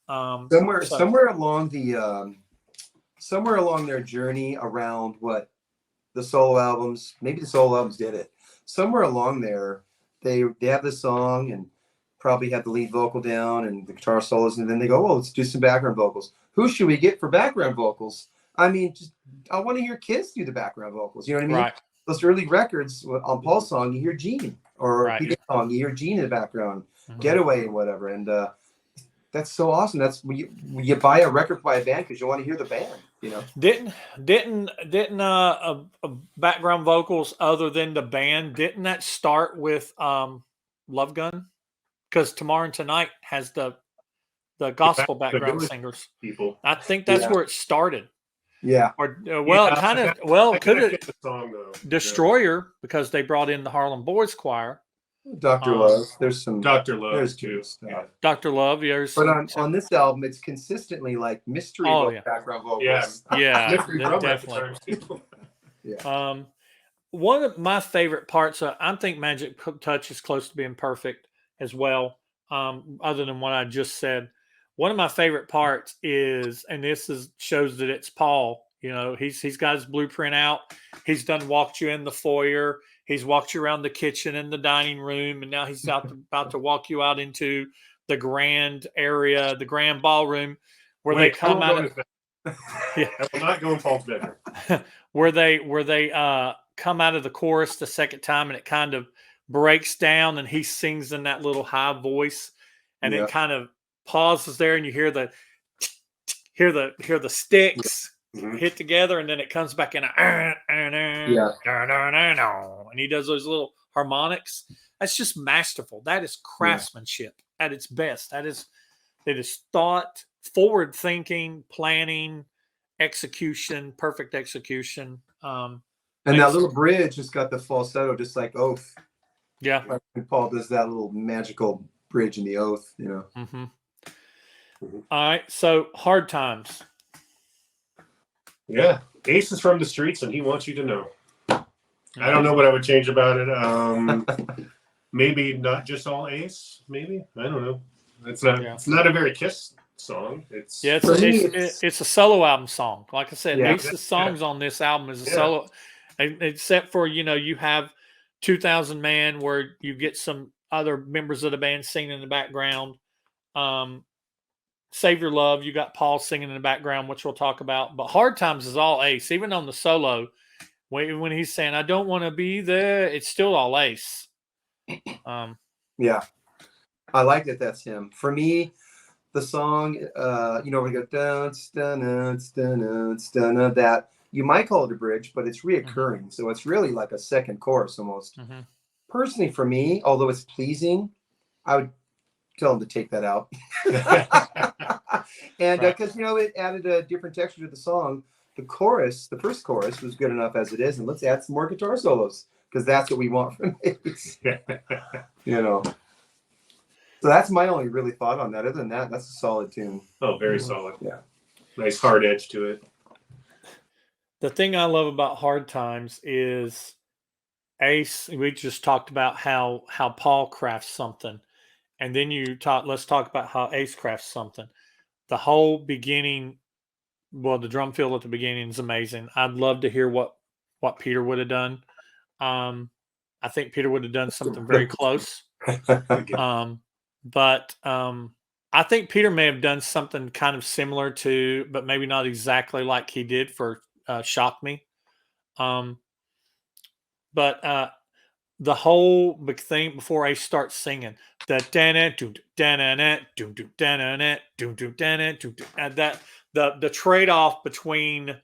Somewhere, So- somewhere along their journey around what the solo albums, maybe the solo albums did it. Somewhere along there, they have the song and probably have the lead vocal down and the guitar solos, and then they go, "Oh, let's do some background vocals. Who should we get for background vocals?" I mean, I want to hear Kiss do the background vocals. You know what I mean? Right. Those early records on Paul's song, you hear Gene, or Right. Peter's song, you hear Gene in the background, Mhm. Getaway and whatever, and that's so awesome. That's when you buy a record by a band because you want to hear the band. You know, Didn't background vocals other than the band, didn't that start with Love Gun? Because Tomorrow and Tonight has the gospel the background village singers. people. I think that's Yeah. where it started. yeah, Or well, Yeah, it kind I of well could gotta it get the song though. Destroyer because they brought in the Harlem Boys Choir, Dr. Love. There's some Dr. Love There's too. good stuff. Yeah. Dr. Love. There's But some- on this album, it's consistently like mystery Oh, vocal, yeah. background vocals. Yeah. yeah, Mystery drummer at the definitely. time, too. One of my favorite parts, I think Magic Touch is close to being perfect as well. Other than what I just said, one of my favorite parts is, and this shows that it's Paul. You know, he's got his blueprint out. He's done walked you in the foyer. He's walked you around the kitchen and the dining room, and now he's about to walk you out into the grand area, the grand ballroom, where they Wait, come I out will of. go in his Yeah. I will not go in Paul's bedroom. where they come out of the chorus the second time, and it kind of breaks down, and he sings in that little high voice, and Yeah. it kind of pauses there, and you hear the sticks Mhm. hit together, and then it comes back in and he does those little harmonics. That's just masterful. That is craftsmanship at its best. It is thought, forward thinking, planning, execution, perfect execution. And that little bridge has got the falsetto, just like Oath. Yeah. Like when Paul does that little magical bridge in the Oath, you know. Mm-hmm. Mhm. All right. So Hard Times. Yeah. Ace is from the streets and he wants you to know. I don't know what I would change about it. Maybe not just all Ace, maybe. I don't know. It's not a very Kiss song. It's It's a solo album song. Like I said, Yeah. Ace's songs on this album is a solo, except for you have 2000 Man where you get some other members of the band singing in the background. Save Your Love, you got Paul singing in the background, which we'll talk about. But Hard Times is all Ace, even on the solo. When he's saying "I don't want to be there," it's still all Ace. Yeah. I like that that's him. For me, the song, we go dun dun dun dun dun, that you might call it a bridge, but it's reoccurring. So it's really like a second chorus almost. Mm-hmm. Personally, for me, although it's pleasing, I would tell him to take that out. And because it added a different texture to the song. The first chorus was good enough as it is, and let's add some more guitar solos because that's what we want from Ace. So that's my only really thought on that. Other than that, that's a solid tune. Oh, very solid. Yeah. Nice hard edge to it. The thing I love about Hard Times is Ace. We just talked about how Paul crafts something, and then let's talk about how Ace crafts something. The whole beginning, the drum fill at the beginning is amazing. I'd love to hear what Peter would have done. I think Peter would have done something very close. But I think Peter may have done something kind of similar to, but maybe not exactly like he did for Shock Me. But the whole big thing before Ace starts singing, that the trade-off between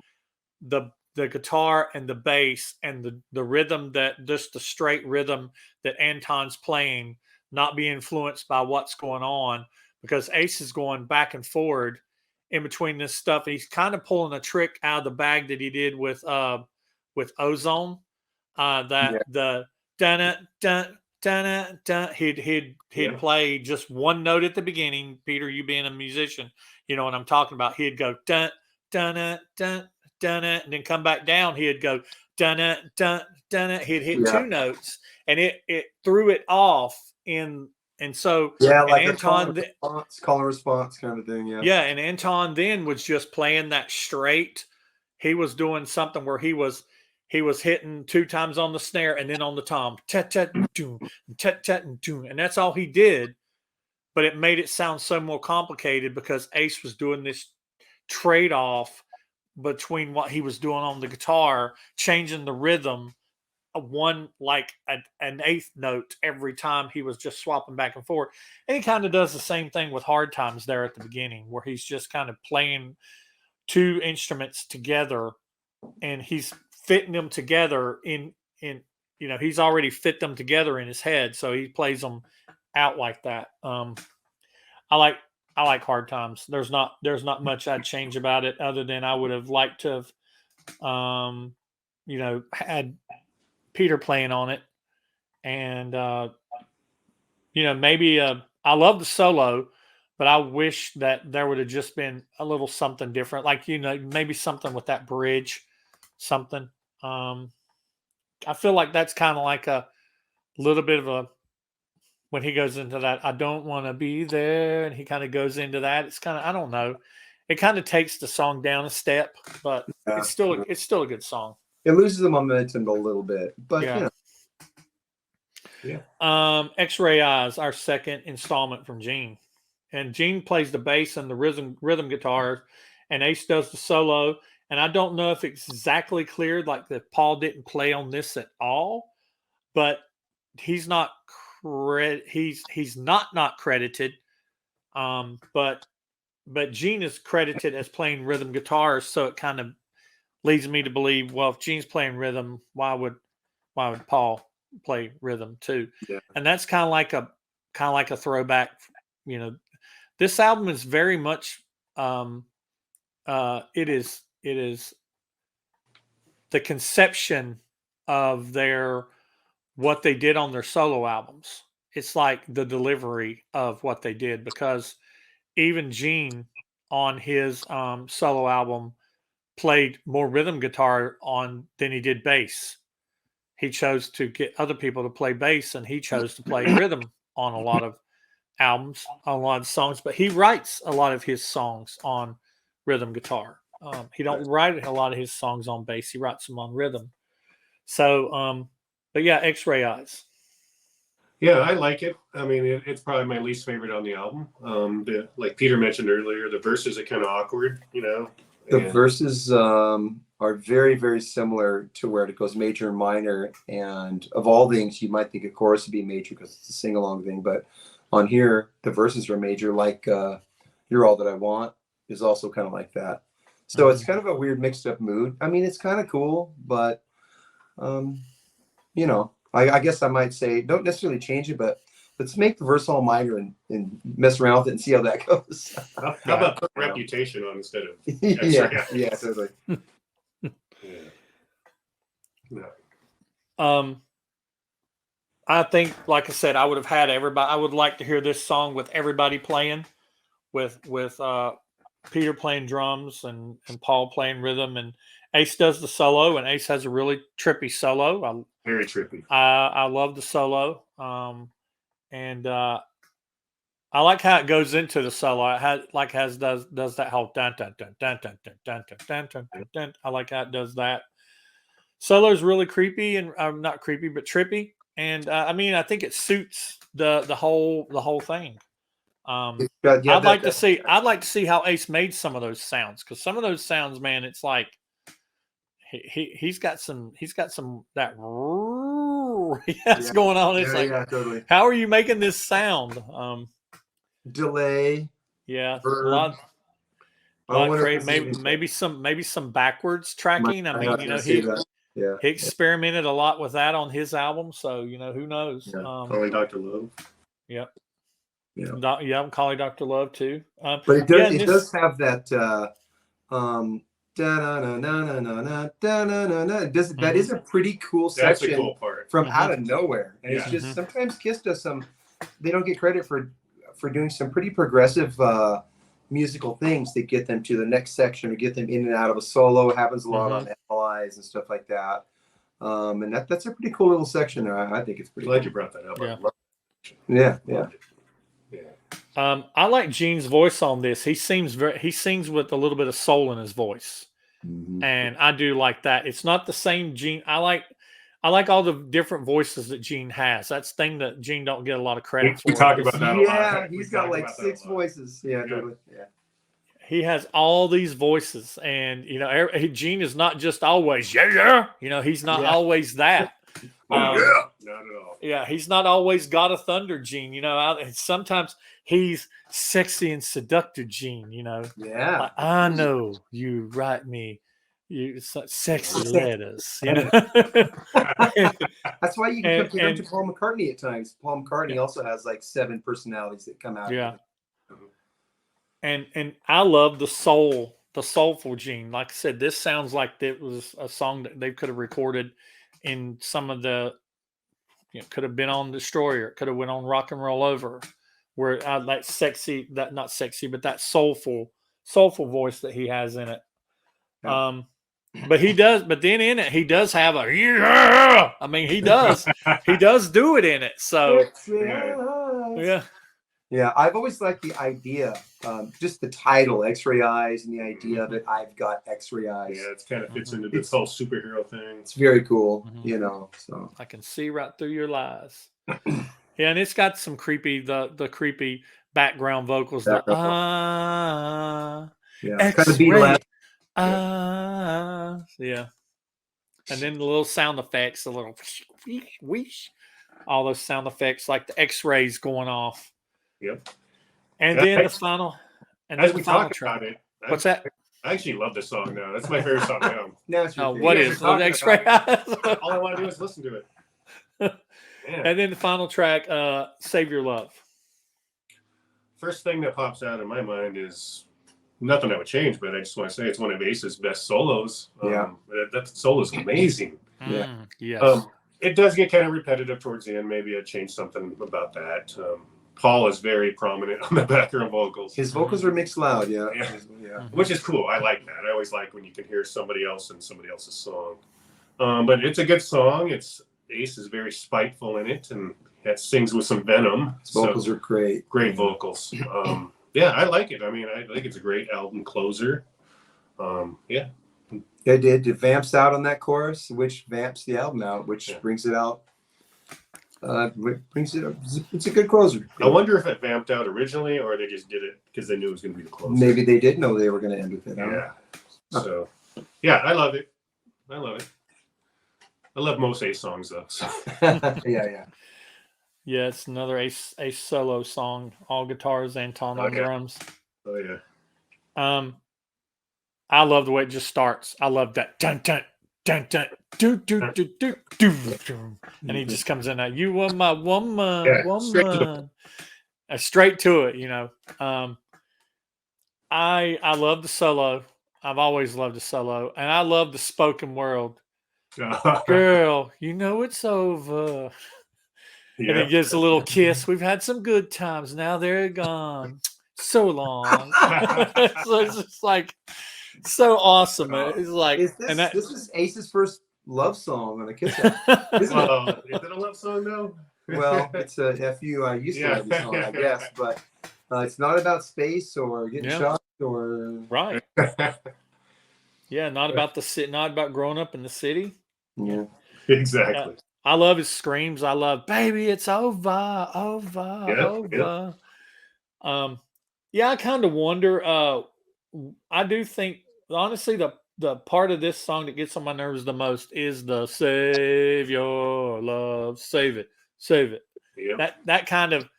the guitar and the bass and the rhythm, that just the straight rhythm that Anton's playing, not be influenced by what's going on, because Ace is going back and forward in between this stuff. He's kind of pulling a trick out of the bag that he did with Ozone. The dun dun dun dun. He'd play just one note at the beginning. Peter, you being a musician, you know what I'm talking about. He'd go dun dun dun dun, and then come back down. He'd go dun dun dun. He'd hit two notes, and it threw it off in And so Yeah, and like Anton, call and response kind of thing. Yeah. yeah, and Anton then was just playing that straight. He was doing something where he was hitting 2 times on the snare and then on the tom, tet tet and doom, tet tet and doom, and that's all he did. But it made it sound so more complicated because Ace was doing this trade off between what he was doing on the guitar, changing the rhythm one like an eighth note every time. He was just swapping back and forth, and he kind of does the same thing with Hard Times there at the beginning, where he's just kind of playing 2 instruments together, and he's fitting them together in he's already fit them together in his head, so he plays them out like that. I like Hard Times. There's not much I'd change about it, other than I would have liked to have had Peter playing on it, and maybe I love the solo, but I wish that there would have just been a little something different, like maybe something with that bridge, something. I feel like that's kind of like a little bit of a, when he goes into that, I don't want to be there, and he kind of goes into that. It's kind of, I don't know, it kind of takes the song down a step, but it's still a good song. It loses the momentum a little bit, but yeah. X-Ray Eyes, our second installment from Gene, and Gene plays the bass and the rhythm guitar, and Ace does the solo. And I don't know if it's exactly clear, like that Paul didn't play on this at all, but he's not he's not credited. But Gene is credited as playing rhythm guitar, so it kind of leads me to believe, well, if Gene's playing rhythm, why would Paul play rhythm too? Yeah. And that's kind of like a throwback. This album is very much it is the conception of what they did on their solo albums. It's like the delivery of what they did, because even Gene on his solo album played more rhythm guitar than he did bass. He chose to get other people to play bass, and he chose to play rhythm on a lot of albums, on a lot of songs, but he writes a lot of his songs on rhythm guitar. He don't write a lot of his songs on bass. He writes them on rhythm. So, but yeah, X-Ray Eyes. Yeah, I like it. I mean, it's probably my least favorite on the album. Like Peter mentioned earlier, the verses are kind of awkward, The verses are very, very similar to where it goes major and minor. And of all things, you might think a chorus would be major because it's a sing-along thing. But on here, the verses are major, like You're All That I Want is also kind of like that. So it's kind of a weird mixed up mood. I mean, it's kind of cool, but, I guess I might say don't necessarily change it, but let's make the verse all minor and mess around with it and see how that goes. How about put Reputation on instead of yeah, totally. I think, like I said, I would have had everybody. I would like to hear this song with everybody playing, with Peter playing drums and Paul playing rhythm, and Ace does the solo, and Ace has a really trippy solo. Very trippy. I love the solo, and I like how it goes into the solo. It does that whole dun dun dun dun dun dun dun dun dun dun dun. I like how it does that. Solo is really creepy, and not creepy, but trippy. And I think it suits the whole thing. I'd like to see how Ace made some of those sounds, because some of those sounds, man, it's like he's got some that going on. It's totally. How are you making this sound? Delay. Yeah, verb. maybe some backwards tracking. He experimented a lot with that on his album, so who knows? Calling Dr. Love. Yep. Yeah, Calling Dr. Love too. But it does have that that is a pretty cool section. That's a cool part. From out of nowhere. And it's just sometimes KISS does they don't get credit for doing some pretty progressive musical things that get them to the next section or get them in and out of a solo. It happens a lot on Analyze and stuff like that. And that's a pretty cool little section there. I think it's pretty Glad cool. you brought that up. Yeah. I like Gene's voice on this. He sings with a little bit of soul in his voice. Mhm. And I do like that. It's not the same Gene. I like all the different voices that Gene has. That's the thing that Gene don't get a lot of credit We for. talk about that a lot. Yeah, We he's got talk like about that 6 a lot. voices. Yeah, Yeah. totally. Yeah. He has all these voices, and Gene is not just always yeah. He's not Yeah. always that. No, yeah. not at all. Yeah, he's not always God of Thunder Gene. Sometimes he's sexy and seductive Gene. Yeah. Like, I know you write me sexy letters. That's why you can And- compare him to and- Paul McCartney at times. Paul McCartney Yeah. also has like 7 personalities that come out. Yeah. Of him. And I love the soulful Gene. Like I said, this sounds like it was a song that they could have recorded in some of the, could have been on Destroyer. It could have went on Rock and Roll Over, where I like sexy, that not sexy, but that soulful voice that he has in it. Yeah. But then in it, he does have a, yeah! I mean, he does do it in it. So yeah. Yeah, I've always liked the idea, just the title, X-Ray Eyes, and the idea that I've got X-ray eyes. Yeah, it kind of fits into It's- this whole superhero thing. It's very cool, Mhm. So I can see right through your lies. Yeah, and it's got some creepy the creepy background vocals. yeah, kind of X-ray. Beatle. Yeah. And then the little sound effects, the little whoosh, all those sound effects like the X-rays going off. Yep. And Yeah, then the final As we final talk track. about it, What's that? I actually love this song now. That's my favorite song now. Now it's your Oh, favorite. what Yeah, is we're the talking X-ray? All I want to do is listen to it. Yeah. And then the final track, Save Your Love. First thing that pops out in my mind is nothing that would change, but I just want to say it's one of Ace's best solos. Yeah. That solo is amazing. Yeah. Yes. It does get kind of repetitive towards the end. Maybe I'd change something about that. Paul is very prominent on the background vocals, His vocals are mixed loud, yeah. Yeah. Which is cool. I like that. I always like when you can hear somebody else in somebody else's song. But it's a good song. Ace is very spiteful in it, and it sings with some venom. His vocals are great. Great vocals. Yeah, I like it. I mean, I think it's a great album closer. Yeah. It vamps out on that chorus, which vamps the album out, which brings it out. It's a good closer. I wonder if it vamped out originally, or they just did it because they knew it was going to be the closer. Maybe they did know they were going to end with it. Yeah. So, yeah, I love it. I love most Ace songs though. So. Yeah. Yeah, it's another Ace solo song, all guitars, Anton on drums. Oh yeah. I love the way it just starts. I love that dun dun dun dun do do do do do, and he just comes in. You are my woman, woman. Straight to it, I love the solo. I've always loved the solo, and I love the spoken word. Girl, it's over. Yeah. And he gives a little kiss. We've had some good times. Now they're gone. So long. So it's just like so awesome. It's like, this is Ace's first love song on a Kiss album, isn't it? Well, is it a love song though? Well, it's a FU I used to love the song, I guess, but it's not about space or getting shot or right. Yeah, not about not about growing up in the city. Yeah, exactly. I love his screams. I love, baby, it's over, over. Yeah, I kind of wonder. I do think, honestly, the part of this song that gets on my nerves the most is the save your love, save it. Yep. That kind of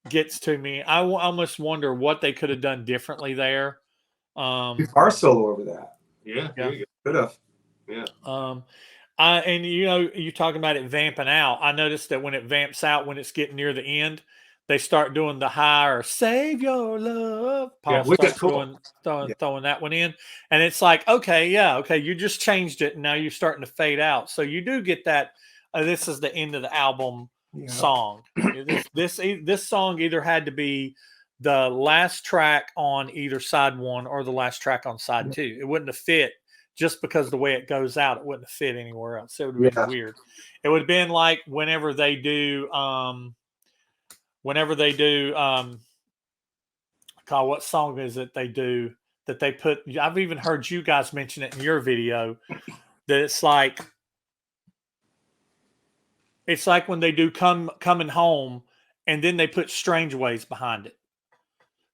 gets to me. I almost wonder what they could have done differently there. Guitar solo over that. Yeah. Could have. Yeah. And you're talking about it vamping out. I noticed that when it vamps out, when it's getting near the end, they start doing the higher "Save Your Love." Paul starts throwing that one in, and it's like, okay, you just changed it, and now you're starting to fade out. So you do get that. This is the end of the album song. This song either had to be the last track on either side one or the last track on side two. It wouldn't have fit. Just because the way it goes out, it wouldn't have fit anywhere else. It would have been weird. It would have been like whenever they do God, what song is it they do that they put? I've even heard you guys mention it in your video. That it's like when they do Coming Home, and then they put Strange Ways behind it.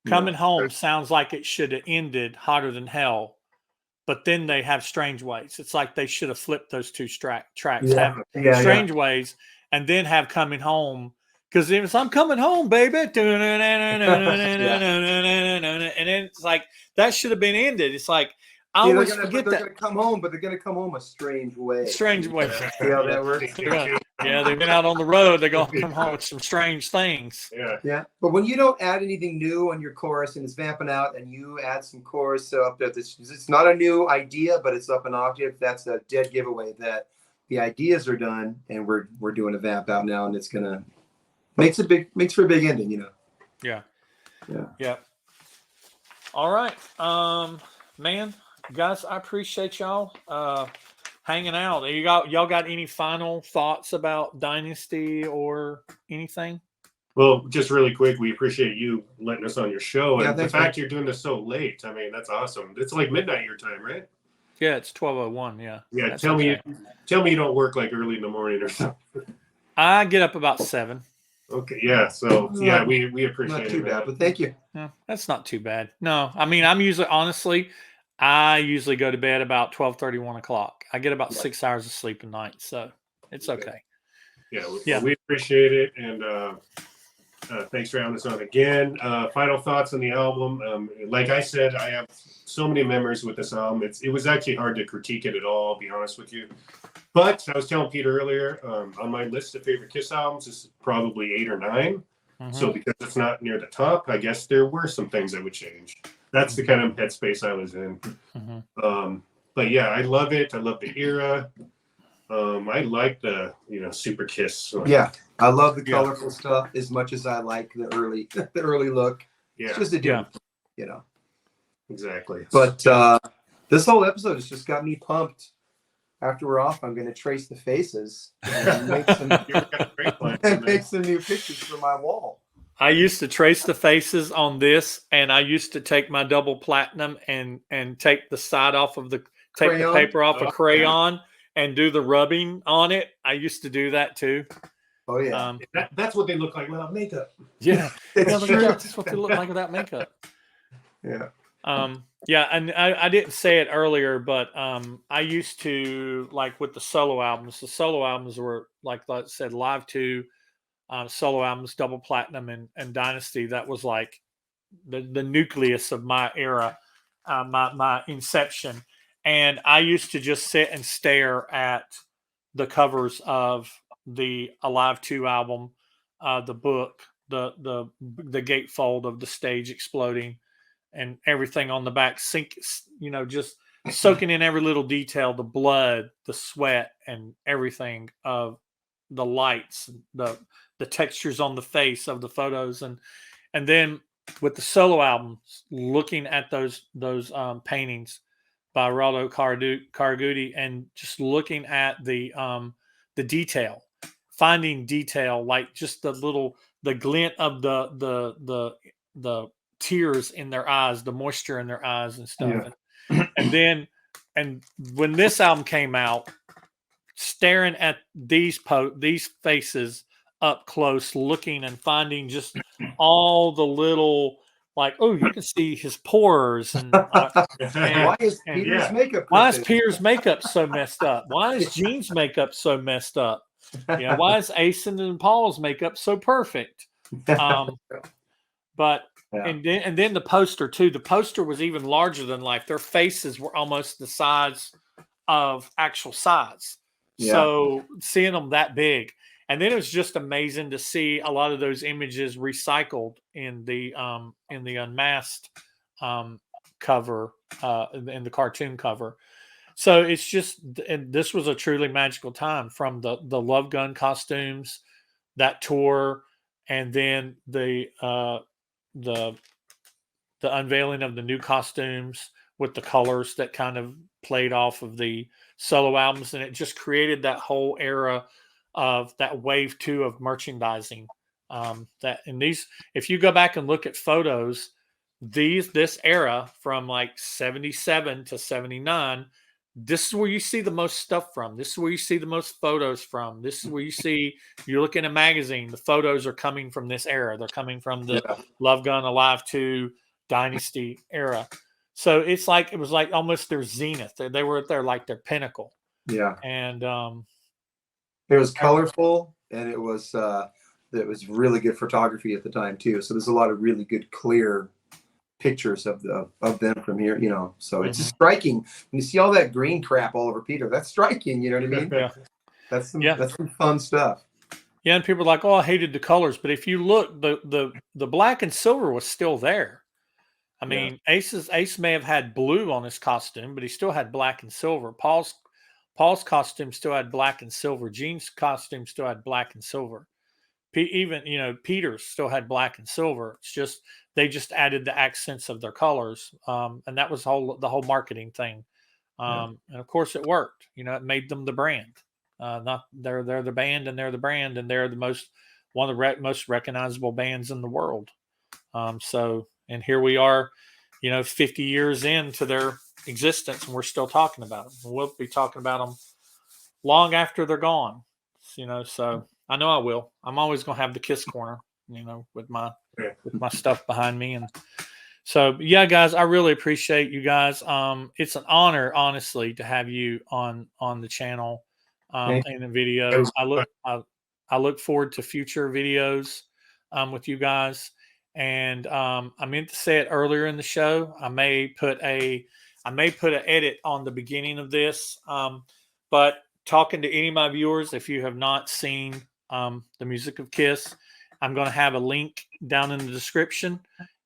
Coming Home sounds like it should have ended Hotter Than Hell, but then they have Strange Ways. It's like they should have flipped those two tracks. Have Strange Ways and then have Coming Home. Because if I'm coming home, baby, and then it's like that should have been ended. It's like I always forget that they're gonna come home, but they're gonna come home a strange way. Strange way. See how that works? Yeah, they've been out on the road. They're gonna come home with some strange things. Yeah. But when you don't add anything new on your chorus and it's vamping out, and you add some chorus up there, it's not a new idea, but it's up an octave. That's a dead giveaway that the ideas are done, and we're doing a vamp out now, and it's gonna makes for a big ending, you know. Yeah. All right, man, guys, I appreciate y'all hanging out. Y'all got any final thoughts about Dynasty or anything? Well, just really quick, we appreciate you letting us on your show, and the fact you. you're doing this so late. I mean, that's awesome. It's like midnight your time, right? Yeah, it's 12:01. Yeah. Yeah. Tell me you don't work like early in the morning or something. I get up about 7. Okay. Yeah. So yeah, we appreciate Not it. too bad, but thank you. No, that's not too bad. No, I mean, I usually go to bed about 12:30, 1 o'clock. I get about 6 hours of sleep a night, so it's okay. Yeah. We appreciate it, and thanks for having us on again. Final thoughts on the album. Like I said, I have so many memories with this album. It was actually hard to critique it at all, I'll be honest with you. But I was telling Peter earlier, on my list of favorite Kiss albums, this is probably 8 or 9. Mm-hmm. So because it's not near the top, I guess there were some things I would change. That's the kind of headspace I was in. Mm-hmm. But yeah, I love it. I love the era. I like the Super Kiss. Yeah, I love the colorful stuff as much as I like the early look. Yeah, it's just a different, Exactly. But this whole episode has just got me pumped. After we're off, I'm going to trace the faces and make some new pictures for my wall. I used to trace the faces on this, and I used to take my double platinum and take the side off of the paper off a crayon and do the rubbing on it. I used to do that too. Oh yeah, that's what they look like without makeup. Yeah, it's true. That's what they look like without makeup. Yeah. Yeah, and I didn't say it earlier, but I used to, like with the solo albums. The solo albums were, like I said, Live 2, solo albums, double platinum, and Dynasty. That was like the nucleus of my era, my inception. And I used to just sit and stare at the covers of the Alive 2 album, the book, the gatefold of the stage exploding, and everything on the back, just soaking in every little detail, the blood, the sweat, and everything of the lights, the textures on the face of the photos, and then with the solo albums, looking at those paintings by Raldo Caragutti, and just looking at the detail, finding detail, like just the glint of the tears in their eyes, the moisture in their eyes and stuff. Yeah. And when this album came out, staring at these faces up close, looking and finding just all the little, like, oh, you can see his pores, and why is Peter's makeup? Why is Peter's makeup so messed up? Why is Gene's makeup so messed up? Why is Asen and Paul's makeup so perfect? But and then the poster too. The poster was even larger than life. Their faces were almost the size of actual size. Yeah. So seeing them that big, and then it was just amazing to see a lot of those images recycled in the Unmasked cover, in the cartoon cover. So it's just, and this was a truly magical time, from the Love Gun costumes, that tour, and then the unveiling of the new costumes with the colors that kind of played off of the solo albums. And it just created that whole era of that wave 2 of merchandising. If you go back and look at photos, this era from like 77 to 79, this is where you see the most stuff from. This is where you see the most photos from. This is where you see, you look in a magazine, the photos are coming from this era. They're coming from the Love Gun Alive 2 Dynasty era. So it was like almost their zenith. They were at their like their pinnacle. Yeah. And it was colorful, and it was really good photography at the time too. So there's a lot of really good clear pictures of them from here, you know. So it's just striking when you see all that green crap all over Peter. That's striking, you know what I mean? Yeah. That's some fun stuff. Yeah, and people are like, "Oh, I hated the colors," but if you look, the black and silver was still there. I mean, Ace may have had blue on his costume, but he still had black and silver. Paul's costume still had black and silver. Gene's costume still had black and silver. Even, you know, Peter's still had black and silver. It's just they just added the accents of their colors, and that was the whole marketing thing. And of course, it worked. You know, it made them the brand. They're the band, and they're the brand, and they're one of the most recognizable bands in the world. And here we are, you know, 50 years into their existence, and we're still talking about them. We'll be talking about them long after they're gone. You know, so I know I will. I'm always going to have the KISS corner, you know, with my stuff behind me. And so, yeah, guys, I really appreciate you guys. It's an honor, honestly, to have you on the channel and the videos. I look forward to future videos with you guys. And I meant to say it earlier in the show. I may put an edit on the beginning of this. But talking to any of my viewers, if you have not seen the music of KISS, I'm going to have a link down in the description.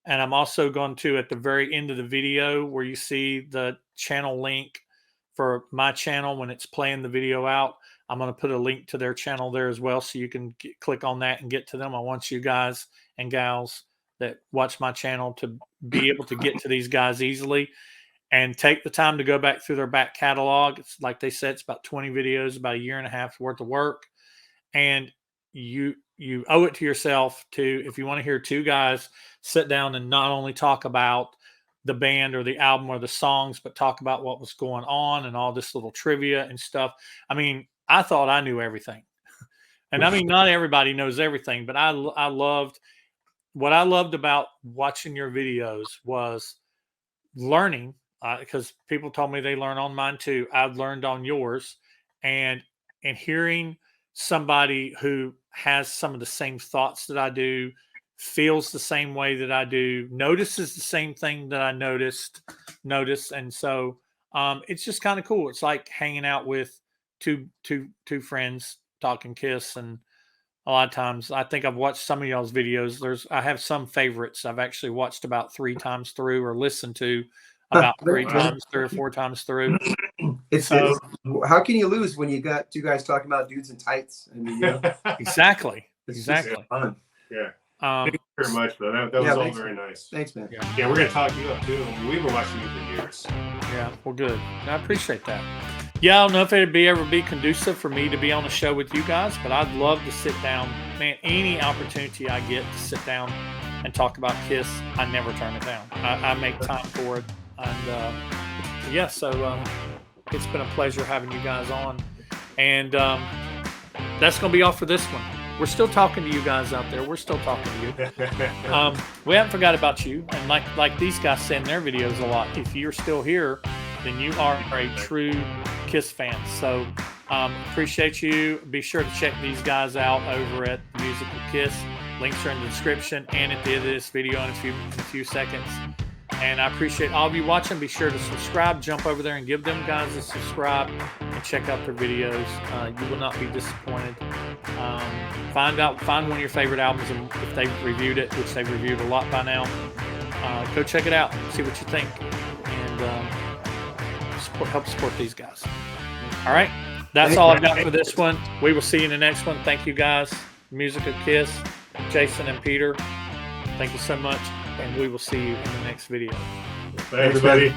And I'm also going to, at the very end of the video where you see the channel link for my channel when it's playing the video out, I'm going to put a link to their channel there as well. So you can click on that and get to them. I want you guys and gals that watch my channel to be able to get to these guys easily and take the time to go back through their back catalog. It's like they said, it's about 20 videos, about a year and a half worth of work. And you owe it to yourself to, if you want to hear two guys sit down and not only talk about the band or the album or the songs, but talk about what was going on and all this little trivia and stuff. I mean, I thought I knew everything. And I mean, not everybody knows everything, but what I loved about watching your videos was learning, because people told me they learn on mine too. I've learned on yours, and hearing somebody who has some of the same thoughts that I do, feels the same way that I do, notices the same thing that I notice. And so it's just kind of cool. It's like hanging out with two friends talking KISS. And a lot of times I think I've watched some of y'all's videos. I have some favorites I've actually watched about 3 times through, or listened to about 3 times through or 4 times through. It's how can you lose when you got two guys talking about dudes in tights? I mean, you know, Exactly. fun. Yeah. Thank you very much, though. That was all very nice. Thanks, man. Yeah, we're going to talk you up, too. We've been watching you for years. Yeah, well, good. I appreciate that. Yeah, I don't know if it'd ever be conducive for me to be on a show with you guys, but I'd love to sit down. Man, any opportunity I get to sit down and talk about KISS, I never turn it down. I make time for it. And so it's been a pleasure having you guys on. And that's going to be all for this one. We're still talking to you guys out there. We're still talking to you. We haven't forgot about you. And like these guys say in their videos a lot, if you're still here, then you are a true KISS fan. So appreciate you. Be sure to check these guys out over at Music of KISS. Links are in the description and at the end of this video in a few seconds. And I appreciate all of you watching. Be sure to subscribe. Jump over there and give them guys a subscribe and check out their videos. You will not be disappointed. Find one of your favorite albums, and if they've reviewed it, which they've reviewed a lot by now, go check it out. See what you think, and help support these guys. All right, that's all I've got for this one. We will see you in the next one. Thank you, guys. Music of KISS, Jason and Peter. Thank you so much. And we will see you in the next video. Bye, everybody.